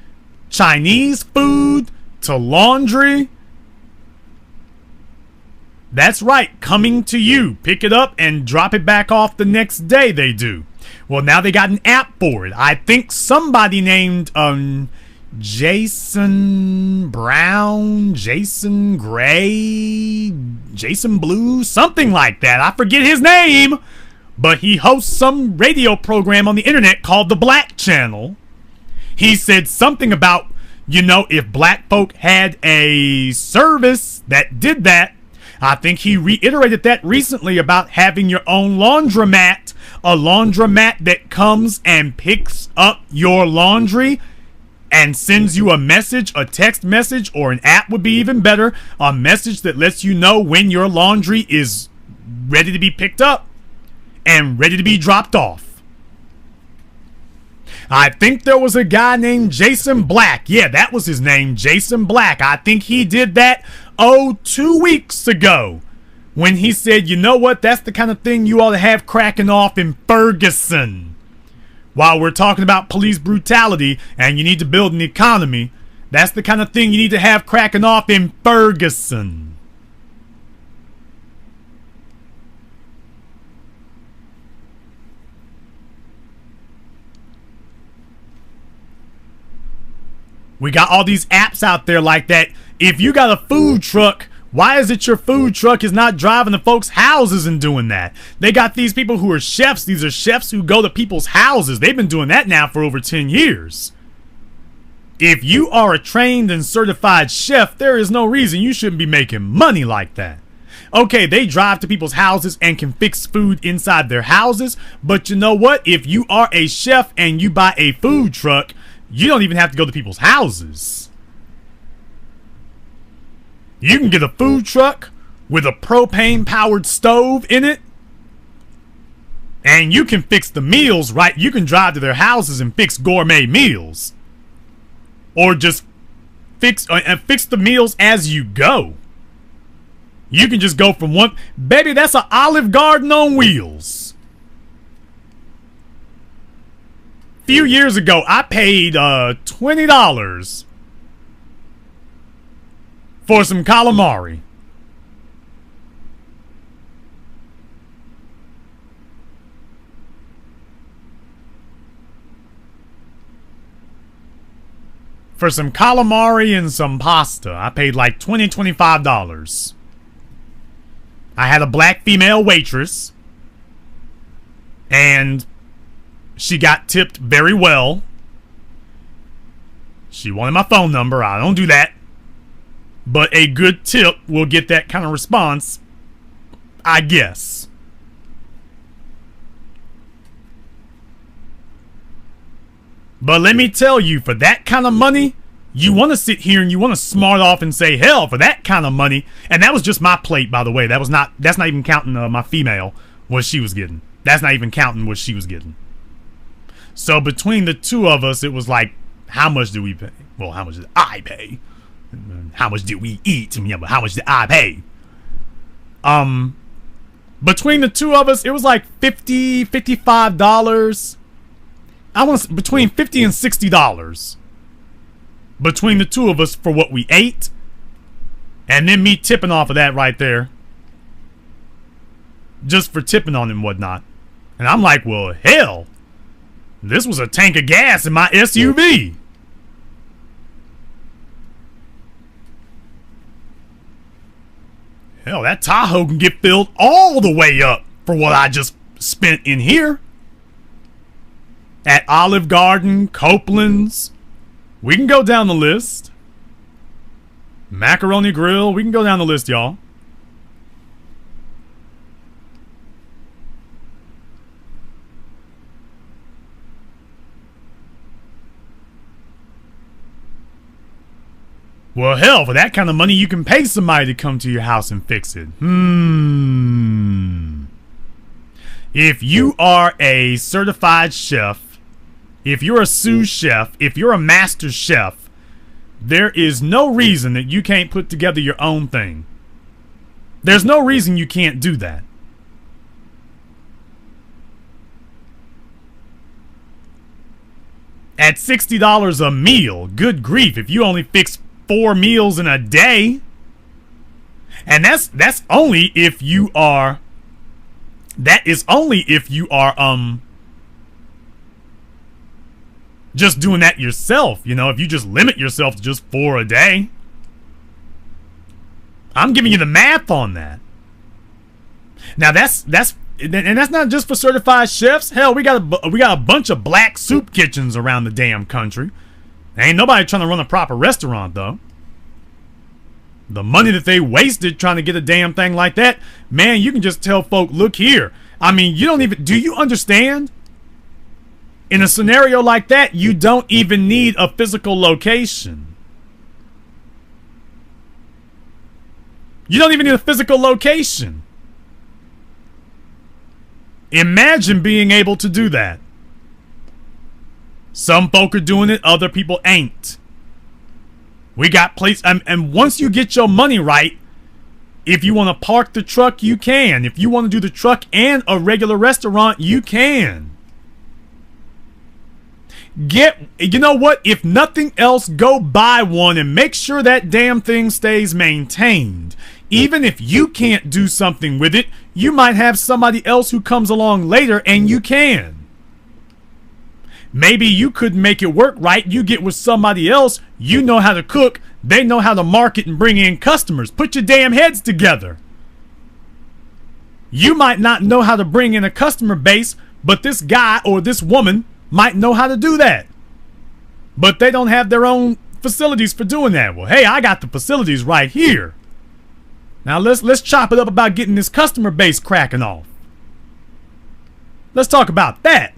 Chinese food to laundry. That's right, coming to you. Pick it up and drop it back off the next day they do. Well, now they got an app for it. I think somebody named Jason Brown, Jason Gray, Jason Blue, something like that. I forget his name, but he hosts some radio program on the internet called The Black Channel. He said something about, you know, if black folk had a service that did that. I think he reiterated that recently about having your own laundromat, a laundromat that comes and picks up your laundry and sends you a message, a text message, or an app would be even better, a message that lets you know when your laundry is ready to be picked up and ready to be dropped off. I think there was a guy named Jason Black. Yeah, that was his name, Jason Black. I think he did that, 2 weeks ago when he said, you know what, that's the kind of thing you ought to have cracking off in Ferguson. While we're talking about police brutality and you need to build an economy, that's the kind of thing you need to have cracking off in Ferguson. We got all these apps out there like that. If you got a food truck, why is it your food truck is not driving to folks' houses and doing that? They got these people who are chefs. These are chefs who go to people's houses. They've been doing that now for over 10 years. If you are a trained and certified chef, there is no reason you shouldn't be making money like that. Okay, they drive to people's houses and can fix food inside their houses. But you know what? If you are a chef and you buy a food truck, you don't even have to go to people's houses. You can get a food truck with a propane-powered stove in it, and you can fix the meals, right? You can drive to their houses and fix gourmet meals. Or just fix the meals as you go. You can just go from one... Baby, that's an Olive Garden on wheels. Few years ago, I paid $20 for some calamari. For some calamari and some pasta, I paid like $25. I had a black female waitress, and she got tipped very well. She wanted my phone number. I don't do that. But a good tip will get that kind of response, I guess. But let me tell you, for that kind of money, you want to sit here and you want to smart off and say, hell, for that kind of money. And that was just my plate, by the way. That's not even counting my female, what she was getting. That's not even counting what she was getting. So between the two of us, it was like, how much do we pay? Well, how much did I pay? How much did we eat? Yeah, but how much did I pay? Between the two of us, it was like $50, $55. I want between $50 and $60 between the two of us for what we ate, and then me tipping off of that right there, just for tipping on and whatnot. And I'm like, well, hell, this was a tank of gas in my SUV. Hell, that Tahoe can get filled all the way up for what I just spent in here. At Olive Garden, Copeland's. We can go down the list. Macaroni Grill. We can go down the list, y'all. Well, hell, for that kind of money, you can pay somebody to come to your house and fix it. If you are a certified chef, if you're a sous chef, if you're a master chef, there is no reason that you can't put together your own thing. There's no reason you can't do that. At $60 a meal, good grief, if you only fix 4 meals in a day, and that's only if you are just doing that yourself. You know, if you just limit yourself to just 4 a day. I'm giving you the math on that. Now that's not just for certified chefs. Hell, we got a bunch of black soup kitchens around the damn country. Ain't nobody trying to run a proper restaurant, though. The money that they wasted trying to get a damn thing like that, man, you can just tell folk, look here. I mean, do you understand? In a scenario like that, you don't even need a physical location. You don't even need a physical location. Imagine being able to do that. Some folk are doing it, other people ain't. We got places, and once you get your money right, If you want to park the truck, you can. If you want to do the truck and a regular restaurant, you can. You know what? If nothing else, go buy one and make sure that damn thing stays maintained. Even if you can't do something with it, you might have somebody else who comes along later and you can. Maybe you couldn't make it work right. You get with somebody else. You know how to cook. They know how to market and bring in customers. Put your damn heads together. You might not know how to bring in a customer base, but this guy or this woman might know how to do that. But they don't have their own facilities for doing that. Well, hey, I got the facilities right here. Now let's chop it up about getting this customer base cracking off. Let's talk about that.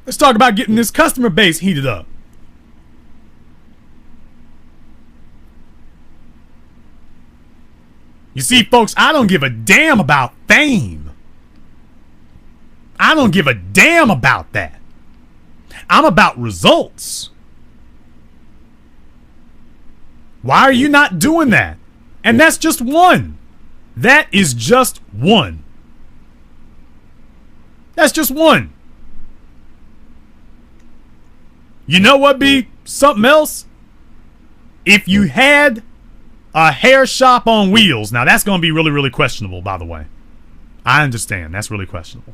Let's talk about getting this customer base heated up. You see, folks, I don't give a damn about fame. I don't give a damn about that. I'm about results. Why are you not doing that? And that's just one. That is just one. That's just one. You know what be something else? If you had a hair shop on wheels. Now that's going to be really, really questionable, by the way. I understand. That's really questionable.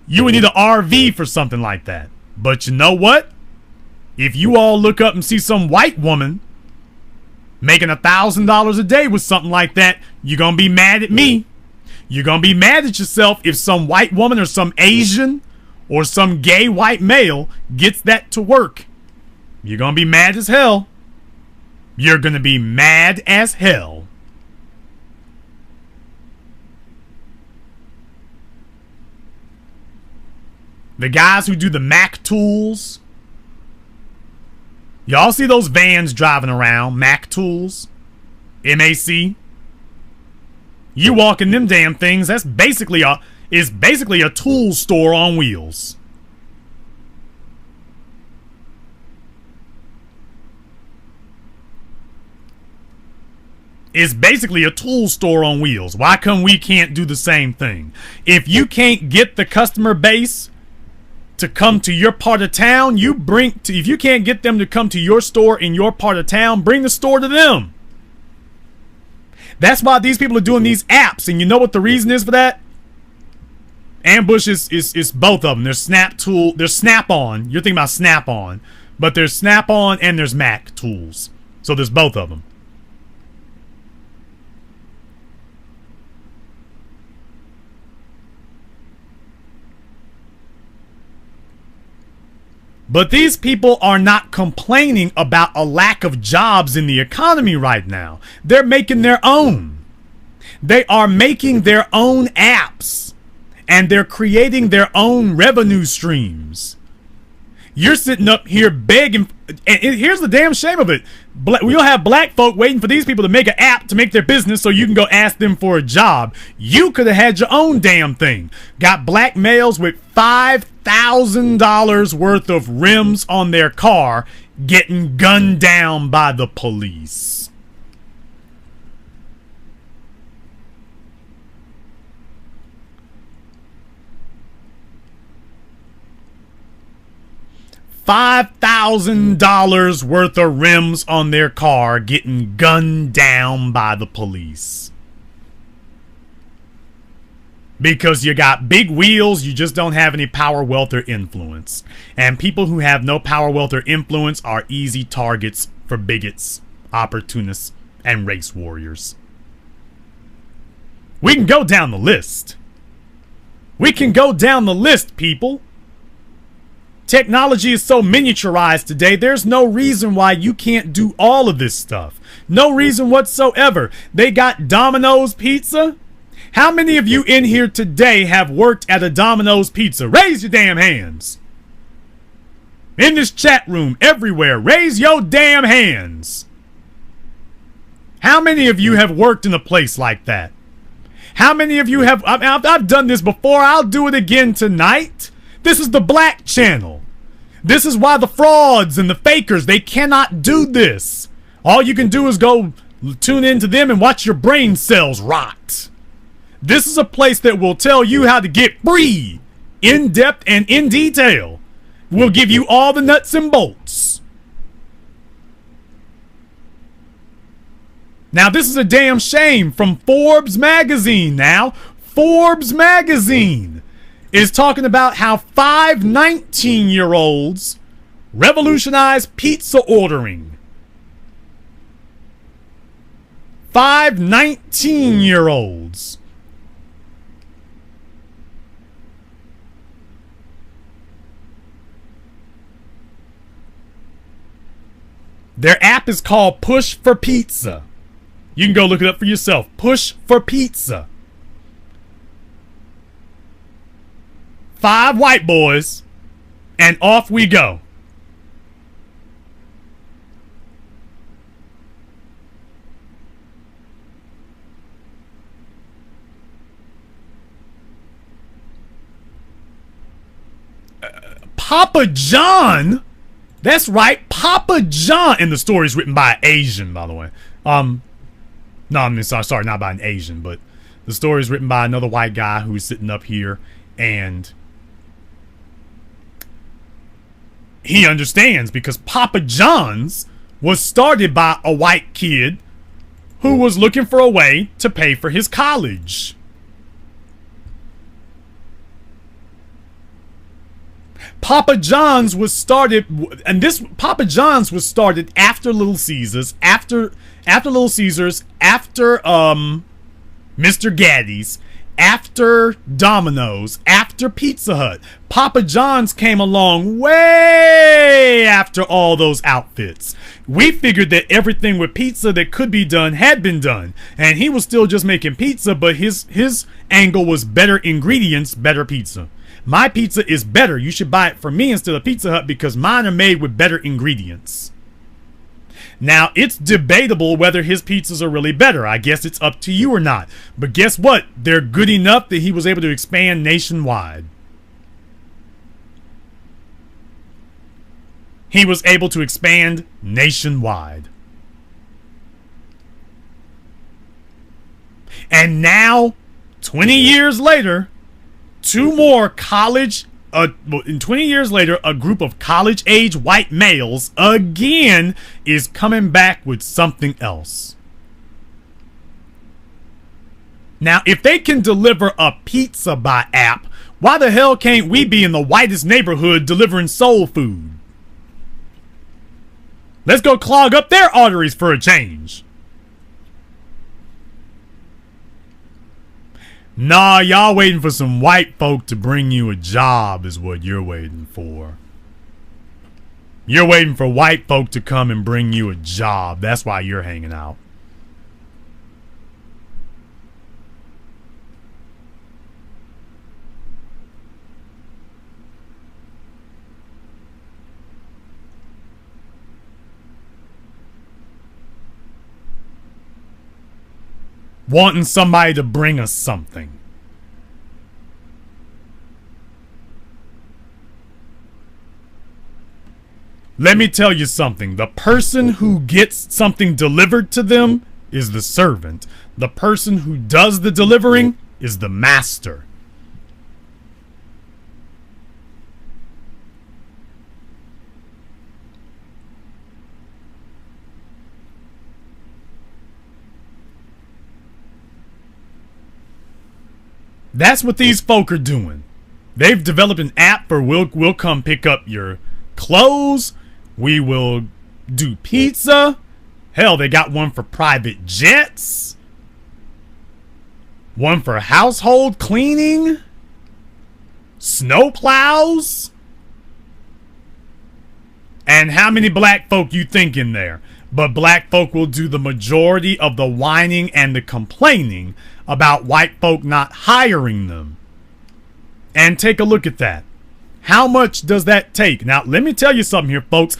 You would need an RV for something like that. But you know what? If you all look up and see some white woman making $1,000 a day with something like that, you're going to be mad at me. You're going to be mad at yourself if some white woman or some Asian or some gay white male gets that to work. You're going to be mad as hell. You're going to be mad as hell. The guys who do the Mac tools. Y'all see those vans driving around, Mac tools, MAC. You walk in them damn things, that's basically a tool store on wheels. It's basically a tool store on wheels. Why come we can't do the same thing? If you can't get the customer base to come to your part of town, if you can't get them to come to your store in your part of town, bring the store to them. That's why these people are doing these apps, and you know what the reason is for that? Ambush is both of them. There's there's Snap-on. You're thinking about Snap-on, but there's Snap-on and there's Mac tools. So there's both of them. But these people are not complaining about a lack of jobs in the economy right now. They're making their own. They are making their own apps. And they're creating their own revenue streams. You're sitting up here begging. And here's the damn shame of it. We'll have black folk waiting for these people to make an app to make their business so you can go ask them for a job. You could have had your own damn thing. Got black males with $5,000 worth of rims on their car getting gunned down by the police. $5,000 worth of rims on their car getting gunned down by the police. Because you got big wheels, you just don't have any power, wealth, or influence. And people who have no power, wealth, or influence are easy targets for bigots, opportunists, and race warriors. We can go down the list. We can go down the list, people. Technology is so miniaturized today, there's no reason why you can't do all of this stuff. No reason whatsoever. They got Domino's Pizza. How many of you in here today have worked at a Domino's Pizza? Raise your damn hands. In this chat room, everywhere, raise your damn hands. How many of you have worked in a place like that? How many of you have... I've done this before. I'll do it again tonight. This is the Black Channel. This is why the frauds and the fakers, they cannot do this. All you can do is go tune into them and watch your brain cells rot. This is a place that will tell you how to get free, in depth and in detail. We'll give you all the nuts and bolts. Now, this is a damn shame from Forbes magazine. Now, Forbes magazine is talking about how 5 19-year-olds revolutionized pizza ordering. 5 19-year-olds. Their app is called Push for Pizza. You can go look it up for yourself. Push for Pizza. 5 white boys, and off we go. Papa John? That's right, Papa John. And the story is written by an Asian, by the way. No, I mean, sorry, not by an Asian, but the story is written by another white guy who's sitting up here, and he understands because Papa John's was started by a white kid who was looking for a way to pay for his college. Papa John's was started, and this Papa John's was started after Little Caesars, after Little Caesars, after Mr. Gaddy's, after Domino's, after Pizza Hut. Papa John's came along way after all those outfits. We figured that everything with pizza that could be done had been done, and he was still just making pizza, but his angle was better ingredients, better pizza. My pizza is better. You should buy it from me instead of Pizza Hut because mine are made with better ingredients. Now, it's debatable whether his pizzas are really better. I guess it's up to you or not. But guess what? They're good enough that he was able to expand nationwide. He was able to expand nationwide. And now, 20 years later, in 20 years later, a group of college-age white males again is coming back with something else. Now, if they can deliver a pizza by app, why the hell can't we be in the whitest neighborhood delivering soul food? Let's go clog up their arteries for a change. Nah, y'all waiting for some white folk to bring you a job is what you're waiting for. You're waiting for white folk to come and bring you a job. That's why you're hanging out. Wanting somebody to bring us something. Let me tell you something. The person who gets something delivered to them is the servant. The person who does the delivering is the master. That's what these folk are doing. They've developed an app for we'll come pick up your clothes. We will do pizza. Hell, they got one for private jets. One for household cleaning. Snow plows. And how many black folk you think in there? But black folk will do the majority of the whining and the complaining about white folk not hiring them. And take a look at that. How much does that take? Now, let me tell you something here, folks.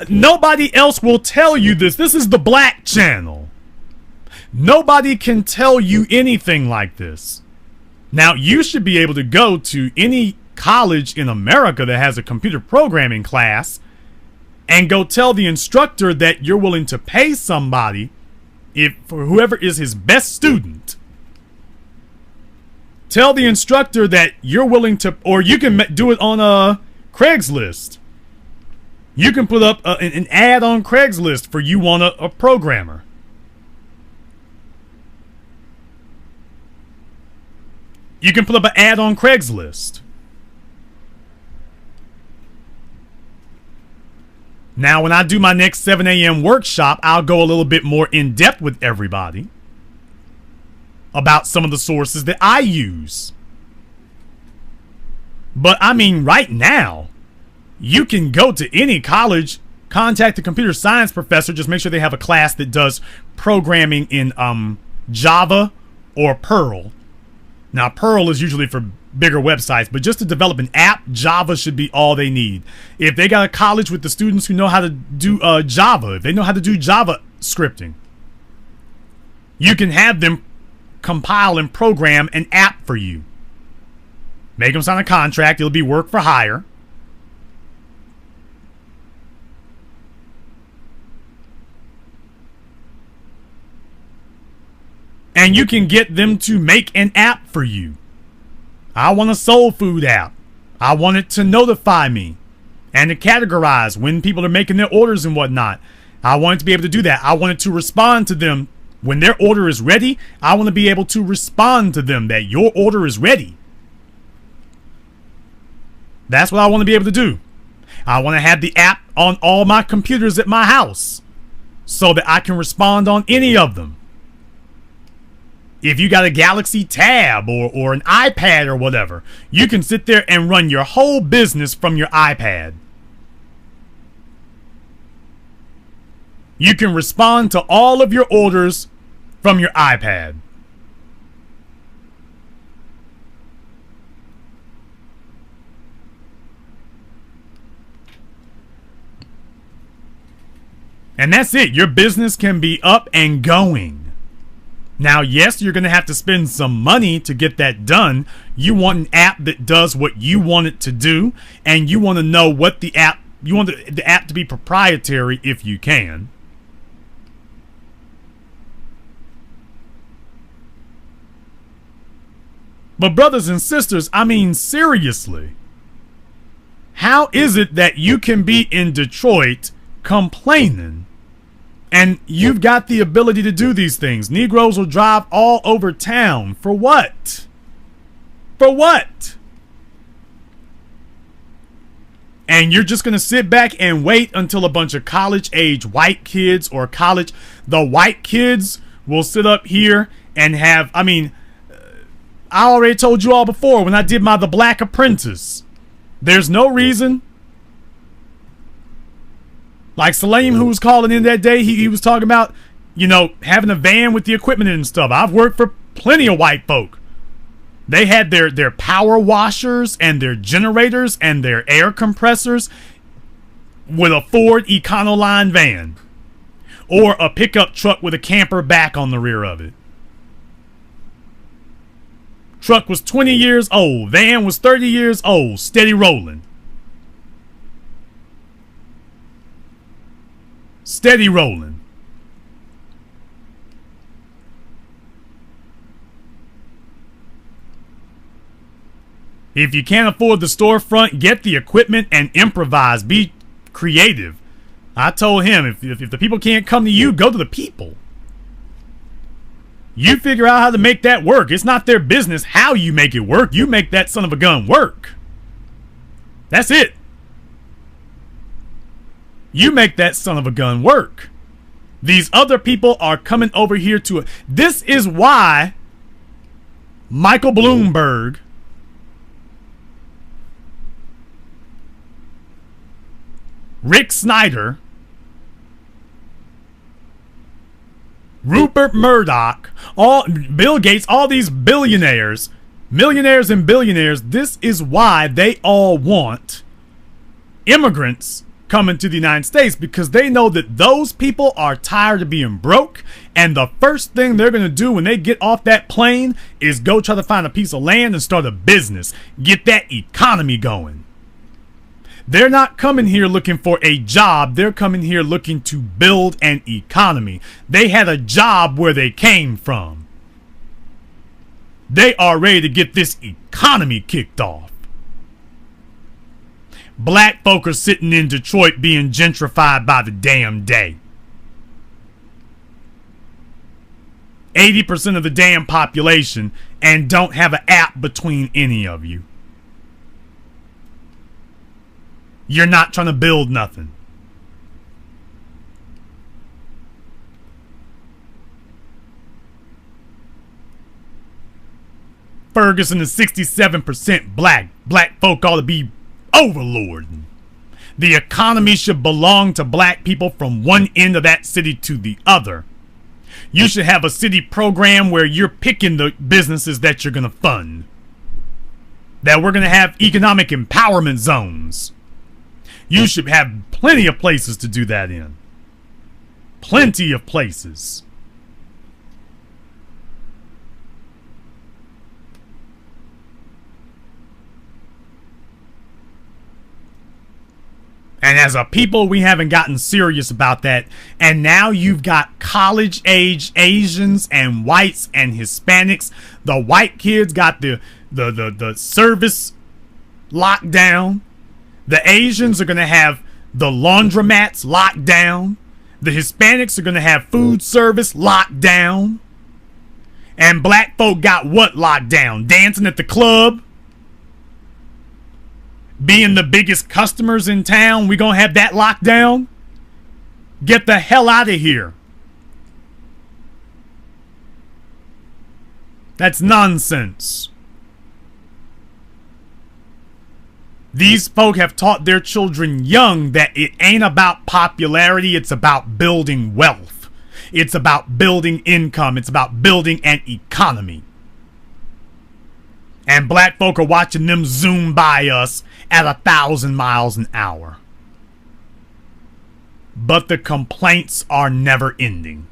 Nobody else will tell you this. This is the Black Channel. Nobody can tell you anything like this. Now, you should be able to go to any college in America that has a computer programming class and go tell the instructor that you're willing to pay somebody, if for whoever is his best student. Tell the instructor that you're willing to, or you can do it on a Craigslist. You can put up an ad on Craigslist for you want a programmer. You can put up an ad on Craigslist. Now, when I do my next 7 a.m. workshop, I'll go a little bit more in depth with everybody about some of the sources that I use. But I mean, right now, you can go to any college, contact a computer science professor, just make sure they have a class that does programming in Java or Perl. Now, Perl is usually for bigger websites, but just to develop an app, Java should be all they need. If they got a college with the students who know how to do Java, if they know how to do Java scripting, you can have them compile and program an app for you. Make them sign a contract. It'll be work for hire. And you can get them to make an app for you. I want a soul food app. I want it to notify me and to categorize when people are making their orders and whatnot. I want it to be able to do that. I want it to respond to them when their order is ready. I want to be able to respond to them that your order is ready. That's what I want to be able to do. I want to have the app on all my computers at my house so that I can respond on any of them. If you got a Galaxy Tab or an iPad or whatever, you can sit there and run your whole business from your iPad. You can respond to all of your orders from your iPad. And that's it. Your business can be up and going. Now, yes, you're going to have to spend some money to get that done. You want an app that does what you want it to do, and you want to know what the app, you want the app to be proprietary if you can. But brothers and sisters, I mean, seriously, how is it that you can be in Detroit complaining and you've got the ability to do these things? Negroes will drive all over town. For what? For what? And you're just going to sit back and wait until a bunch of college-age white kids or the white kids will sit up here and have, I mean, I already told you all before when I did The Black Apprentice. There's no reason. Like Salim, who was calling in that day, he was talking about, you know, having a van with the equipment and stuff. I've worked for plenty of white folk. They had their power washers and their generators and their air compressors with a Ford Econoline van or a pickup truck with a camper back on the rear of it. Truck was 20 years old. Van was 30 years old. Steady rolling. Steady rolling. If you can't afford the storefront, get the equipment and improvise. Be creative. I told him, if the people can't come to you, go to the people. You figure out how to make that work. It's not their business how you make it work. You make that son of a gun work. That's it. You make that son of a gun work. These other people are coming over here to it. This is why Michael Bloomberg, Rick Snyder, Rupert Murdoch, Bill Gates, all these millionaires and billionaires, this is why they all want immigrants coming to the United States because they know that those people are tired of being broke, and the first thing they're going to do when they get off that plane is go try to find a piece of land and start a business, get that economy going. They're not coming here looking for a job. They're coming here looking to build an economy. They had a job where they came from. They are ready to get this economy kicked off. Black folk are sitting in Detroit being gentrified by the damn day. 80% of the damn population, and don't have an app between any of you. You're not trying to build nothing. Ferguson is 67% black. Black folk ought to be overlording. The economy should belong to black people from one end of that city to the other. You should have a city program where you're picking the businesses that you're going to fund. That we're going to have economic empowerment zones. You should have plenty of places to do that in. Plenty of places. And as a people, we haven't gotten serious about that. And now you've got college-age Asians and whites and Hispanics. The white kids got the service locked down. The Asians are going to have the laundromats locked down. The Hispanics are going to have food service locked down. And black folk got what locked down? Dancing at the club. Being the biggest customers in town, we going to have that locked down? Get the hell out of here. That's nonsense. These folk have taught their children young that it ain't about popularity, it's about building wealth. It's about building income. It's about building an economy. And black folk are watching them zoom by us at 1,000 miles an hour. But the complaints are never ending.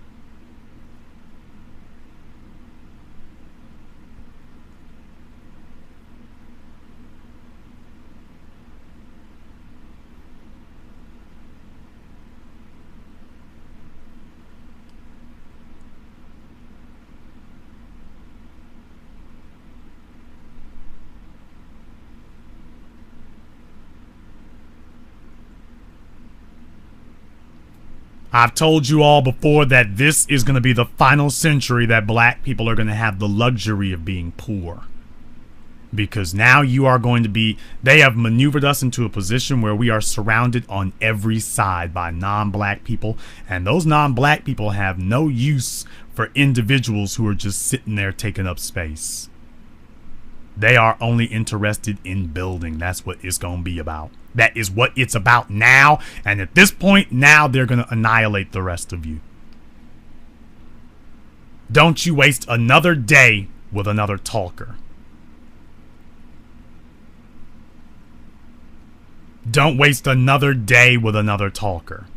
I've told you all before that this is going to be the final century that black people are going to have the luxury of being poor. Because now you are going to be, they have maneuvered us into a position where we are surrounded on every side by non-black people. And those non-black people have no use for individuals who are just sitting there taking up space. They are only interested in building. That's what it's going to be about. That is what it's about now. And at this point, now they're going to annihilate the rest of you. Don't you waste another day with another talker. Don't waste another day with another talker.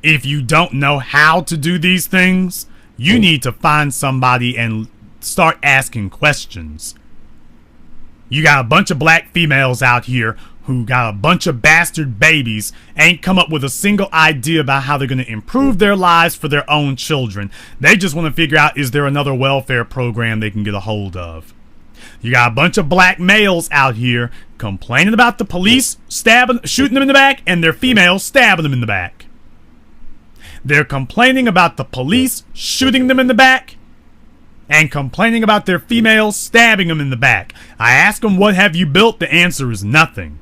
If you don't know how to do these things, you need to find somebody and start asking questions. You got a bunch of black females out here who got a bunch of bastard babies, ain't come up with a single idea about how they're going to improve their lives for their own children. They just want to figure out, is there another welfare program they can get a hold of? You got a bunch of black males out here complaining about the police shooting them in the back, and their females stabbing them in the back. They're complaining about the police shooting them in the back and complaining about their females stabbing them in the back. I ask them, what have you built? The answer is nothing.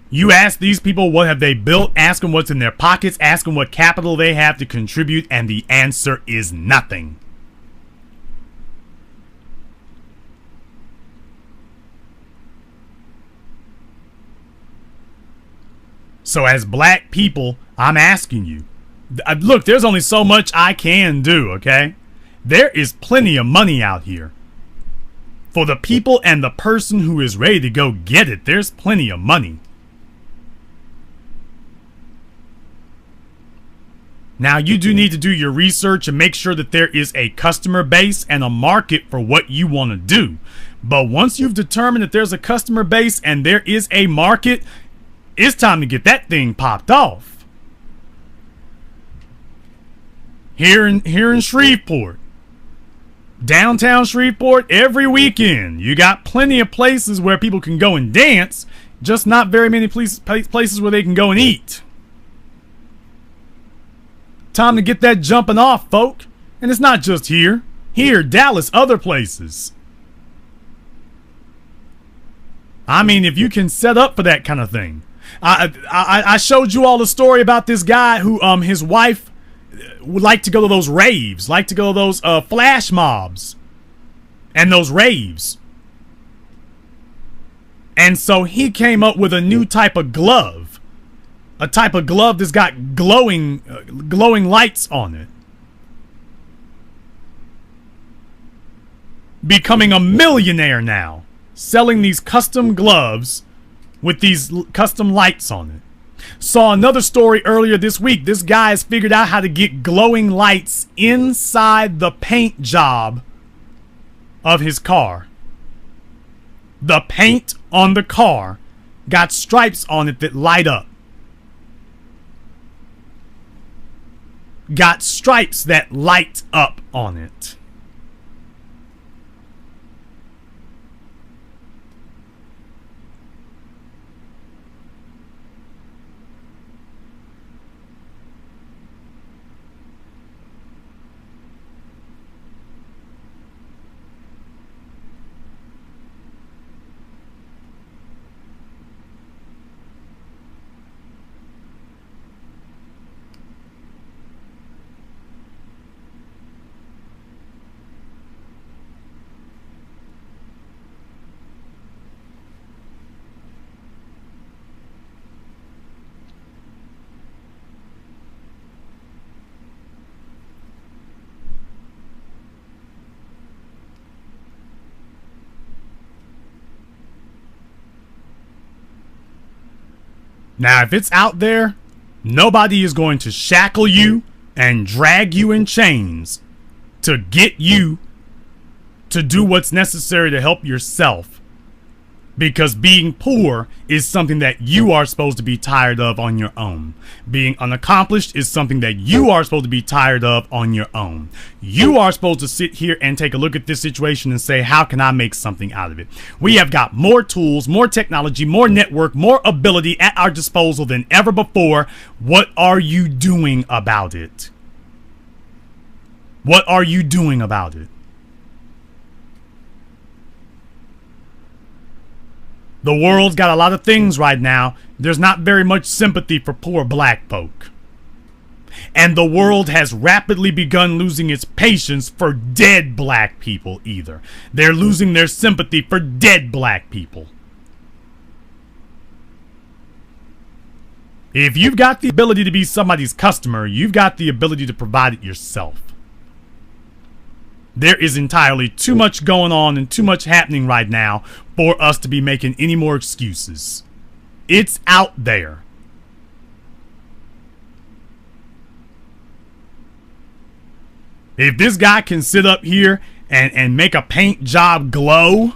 You ask these people what have they built, ask them what's in their pockets, ask them what capital they have to contribute, and the answer is nothing. So as black people, I'm asking you, look, there's only so much I can do, okay? There is plenty of money out here. For the people and the person who is ready to go get it, there's plenty of money. Now, you do need to do your research and make sure that there is a customer base and a market for what you want to do. But once you've determined that there's a customer base and there is a market, it's time to get that thing popped off. Here in Shreveport, downtown Shreveport, every weekend, you got plenty of places where people can go and dance, just not very many places where they can go and eat. Time to get that jumping off, folk. And it's not just here. Here, Dallas, other places. I mean, if you can set up for that kind of thing. I showed you all the story about this guy who his wife would like to go to those raves, like to go to those flash mobs and those raves. And so he came up with a new type of glove. A type of glove that's got glowing lights on it. Becoming a millionaire now. Selling these custom gloves with these custom lights on it. Saw another story earlier this week. This guy has figured out how to get glowing lights inside the paint job of his car. The paint on the car got stripes on it that light up. Got stripes that light up on it. Now, if it's out there, nobody is going to shackle you and drag you in chains to get you to do what's necessary to help yourself. Because being poor is something that you are supposed to be tired of on your own. Being unaccomplished is something that you are supposed to be tired of on your own. You are supposed to sit here and take a look at this situation and say, how can I make something out of it? We have got more tools, more technology, more network, more ability at our disposal than ever before. What are you doing about it? What are you doing about it? The world's got a lot of things right now. There's not very much sympathy for poor black folk. And the world has rapidly begun losing its patience for dead black people either. They're losing their sympathy for dead black people. If you've got the ability to be somebody's customer, you've got the ability to provide it yourself. There is entirely too much going on and too much happening right now for us to be making any more excuses. It's out there. If this guy can sit up here and make a paint job glow,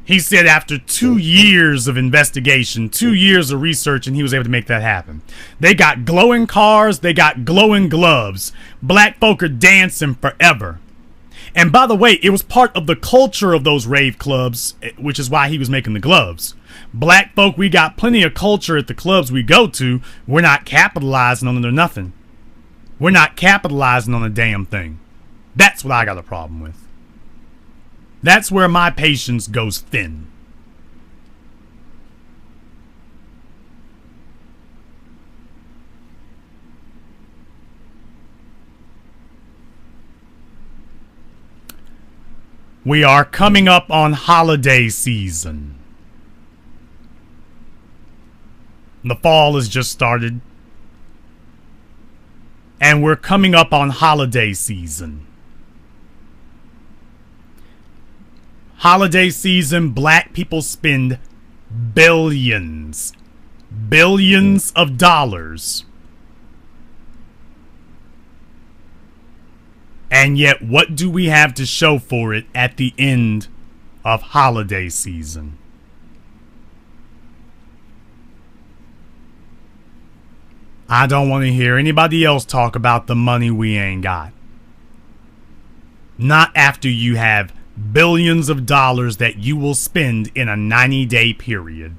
he said after 2 years of investigation, 2 years of research, and he was able to make that happen. They got glowing cars, they got glowing gloves. Black folk are dancing forever. And by the way, it was part of the culture of those rave clubs, which is why he was making the gloves. Black folk, we got plenty of culture at the clubs we go to. We're not capitalizing on it or nothing. We're not capitalizing on a damn thing. That's what I got a problem with. That's where my patience goes thin. We are coming up on holiday season. The fall has just started. And we're coming up on holiday season. Holiday season, black people spend billions of dollars. And yet, what do we have to show for it at the end of holiday season? I don't want to hear anybody else talk about the money we ain't got. Not after you have billions of dollars that you will spend in a 90-day period.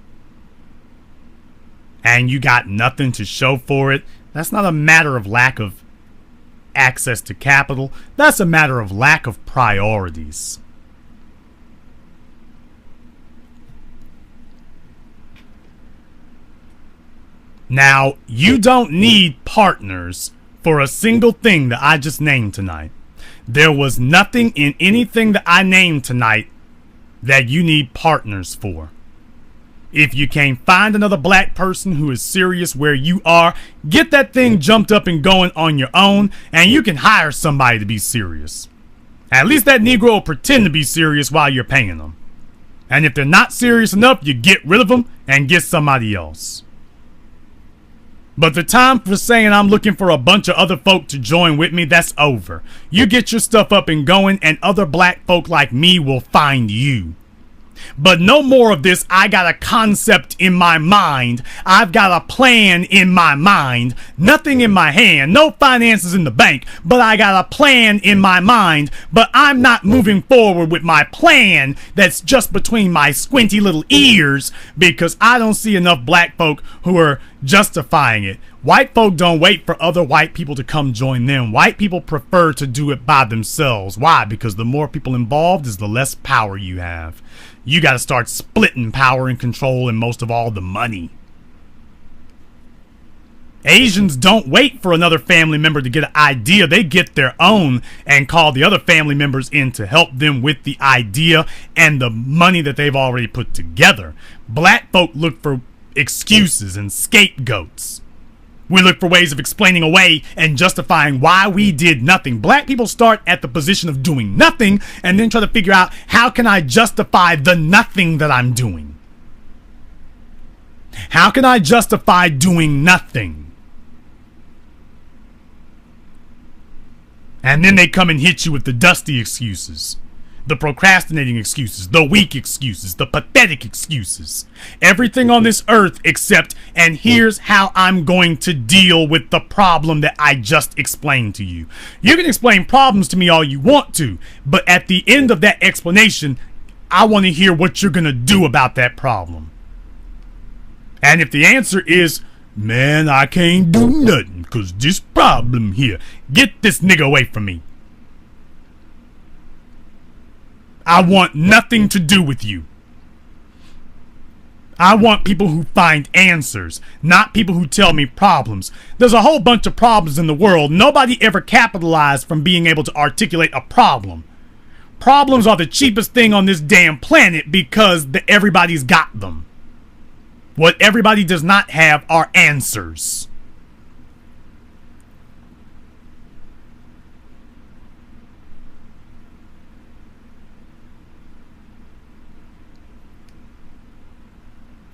And you got nothing to show for it. That's not a matter of lack of access to capital. That's a matter of lack of priorities. Now, you don't need partners for a single thing that I just named tonight. There was nothing in anything that I named tonight that you need partners for. If you can't find another black person who is serious where you are, get that thing jumped up and going on your own, and you can hire somebody to be serious. At least that Negro will pretend to be serious while you're paying them. And if they're not serious enough, you get rid of them and get somebody else. But the time for saying I'm looking for a bunch of other folk to join with me, that's over. You get your stuff up and going, and other black folk like me will find you. But no more of this, I got a concept in my mind. I've got a plan in my mind. Nothing in my hand, no finances in the bank, but I got a plan in my mind. But I'm not moving forward with my plan that's just between my squinty little ears because I don't see enough black folk who are justifying it. White folk don't wait for other white people to come join them. White people prefer to do it by themselves. Why? Because the more people involved is the less power you have. You got to start splitting power and control and most of all the money. Asians don't wait for another family member to get an idea. They get their own and call the other family members in to help them with the idea and the money that they've already put together. Black folk look for excuses and scapegoats. We look for ways of explaining away and justifying why we did nothing. Black people start at the position of doing nothing and then try to figure out how can I justify the nothing that I'm doing? How can I justify doing nothing? And then they come and hit you with the dusty excuses. The procrastinating excuses, the weak excuses, the pathetic excuses. Everything on this earth except, and here's how I'm going to deal with the problem that I just explained to you. You can explain problems to me all you want to, but at the end of that explanation, I want to hear what you're going to do about that problem. And if the answer is, man, I can't do nothing because this problem here, get this nigga away from me. I want nothing to do with you. I want people who find answers, not people who tell me problems. There's a whole bunch of problems in the world. Nobody ever capitalized from being able to articulate a problem. Problems are the cheapest thing on this damn planet because everybody's got them. What everybody does not have are answers.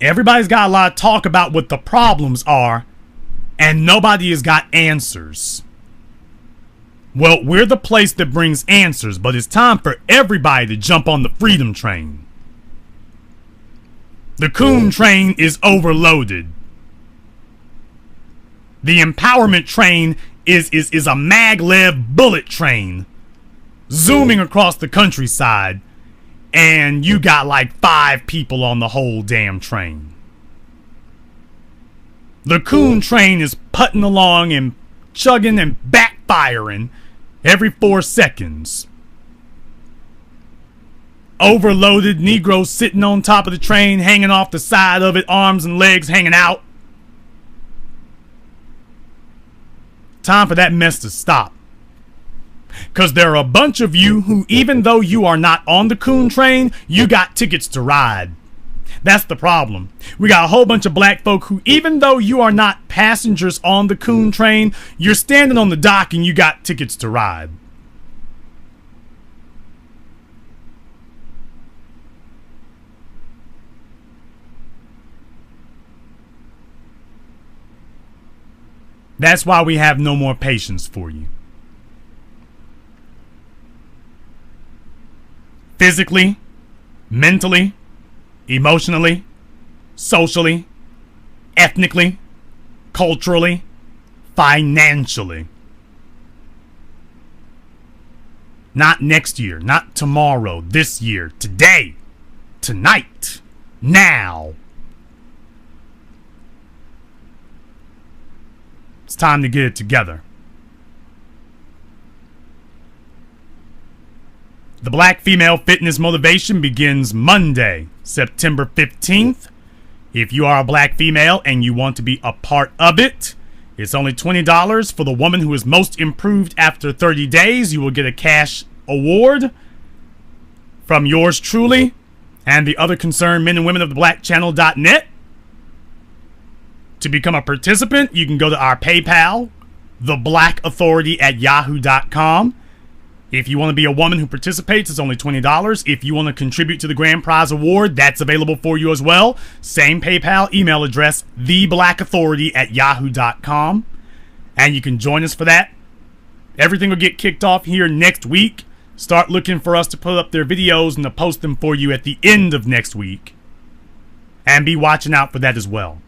Everybody's got a lot of talk about what the problems are, and nobody has got answers. Well, we're the place that brings answers, but it's time for everybody to jump on the freedom train. The coon train is overloaded. The empowerment train is a maglev bullet train zooming across the countryside. And you got like 5 people on the whole damn train. The coon train is putting along and chugging and backfiring every 4 seconds. Overloaded Negroes sitting on top of the train, hanging off the side of it, arms and legs hanging out. Time for that mess to stop. Because there are a bunch of you who, even though you are not on the coon train, you got tickets to ride. That's the problem. We got a whole bunch of black folk who, even though you are not passengers on the coon train, you're standing on the dock and you got tickets to ride. That's why we have no more patience for you. Physically, mentally, emotionally, socially, ethnically, culturally, financially. Not next year, not tomorrow, this year, today, tonight, now. It's time to get it together. The Black Female Fitness Motivation begins Monday, September 15th. If you are a black female and you want to be a part of it, it's only $20 for the woman who is most improved after 30 days. You will get a cash award from yours truly and the other concerned men and women of the blackchannel.net. To become a participant, you can go to our PayPal, theblackauthority@yahoo.com. If you want to be a woman who participates, it's only $20. If you want to contribute to the grand prize award, that's available for you as well. Same PayPal email address, theblackauthority@yahoo.com. And you can join us for that. Everything will get kicked off here next week. Start looking for us to put up their videos and to post them for you at the end of next week. And be watching out for that as well.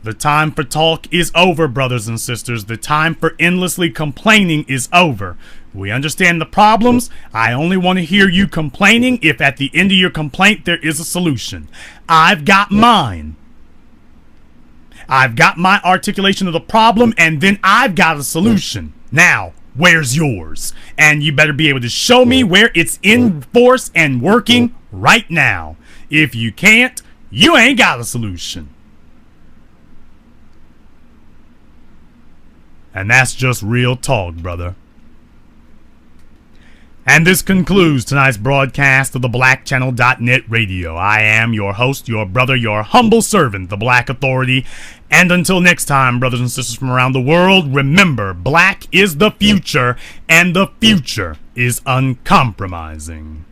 The time for talk is over, brothers and sisters. The time for endlessly complaining is over. We understand the problems. I only want to hear you complaining if at the end of your complaint there is a solution. I've got mine. I've got my articulation of the problem, and then I've got a solution. Now, where's yours? And you better be able to show me where it's in force and working right now. If you can't, you ain't got a solution. And that's just real talk, brother. And this concludes tonight's broadcast of the blackchannel.net radio. I am your host, your brother, your humble servant, the Black Authority. And until next time, brothers and sisters from around the world, remember, black is the future, and the future is uncompromising.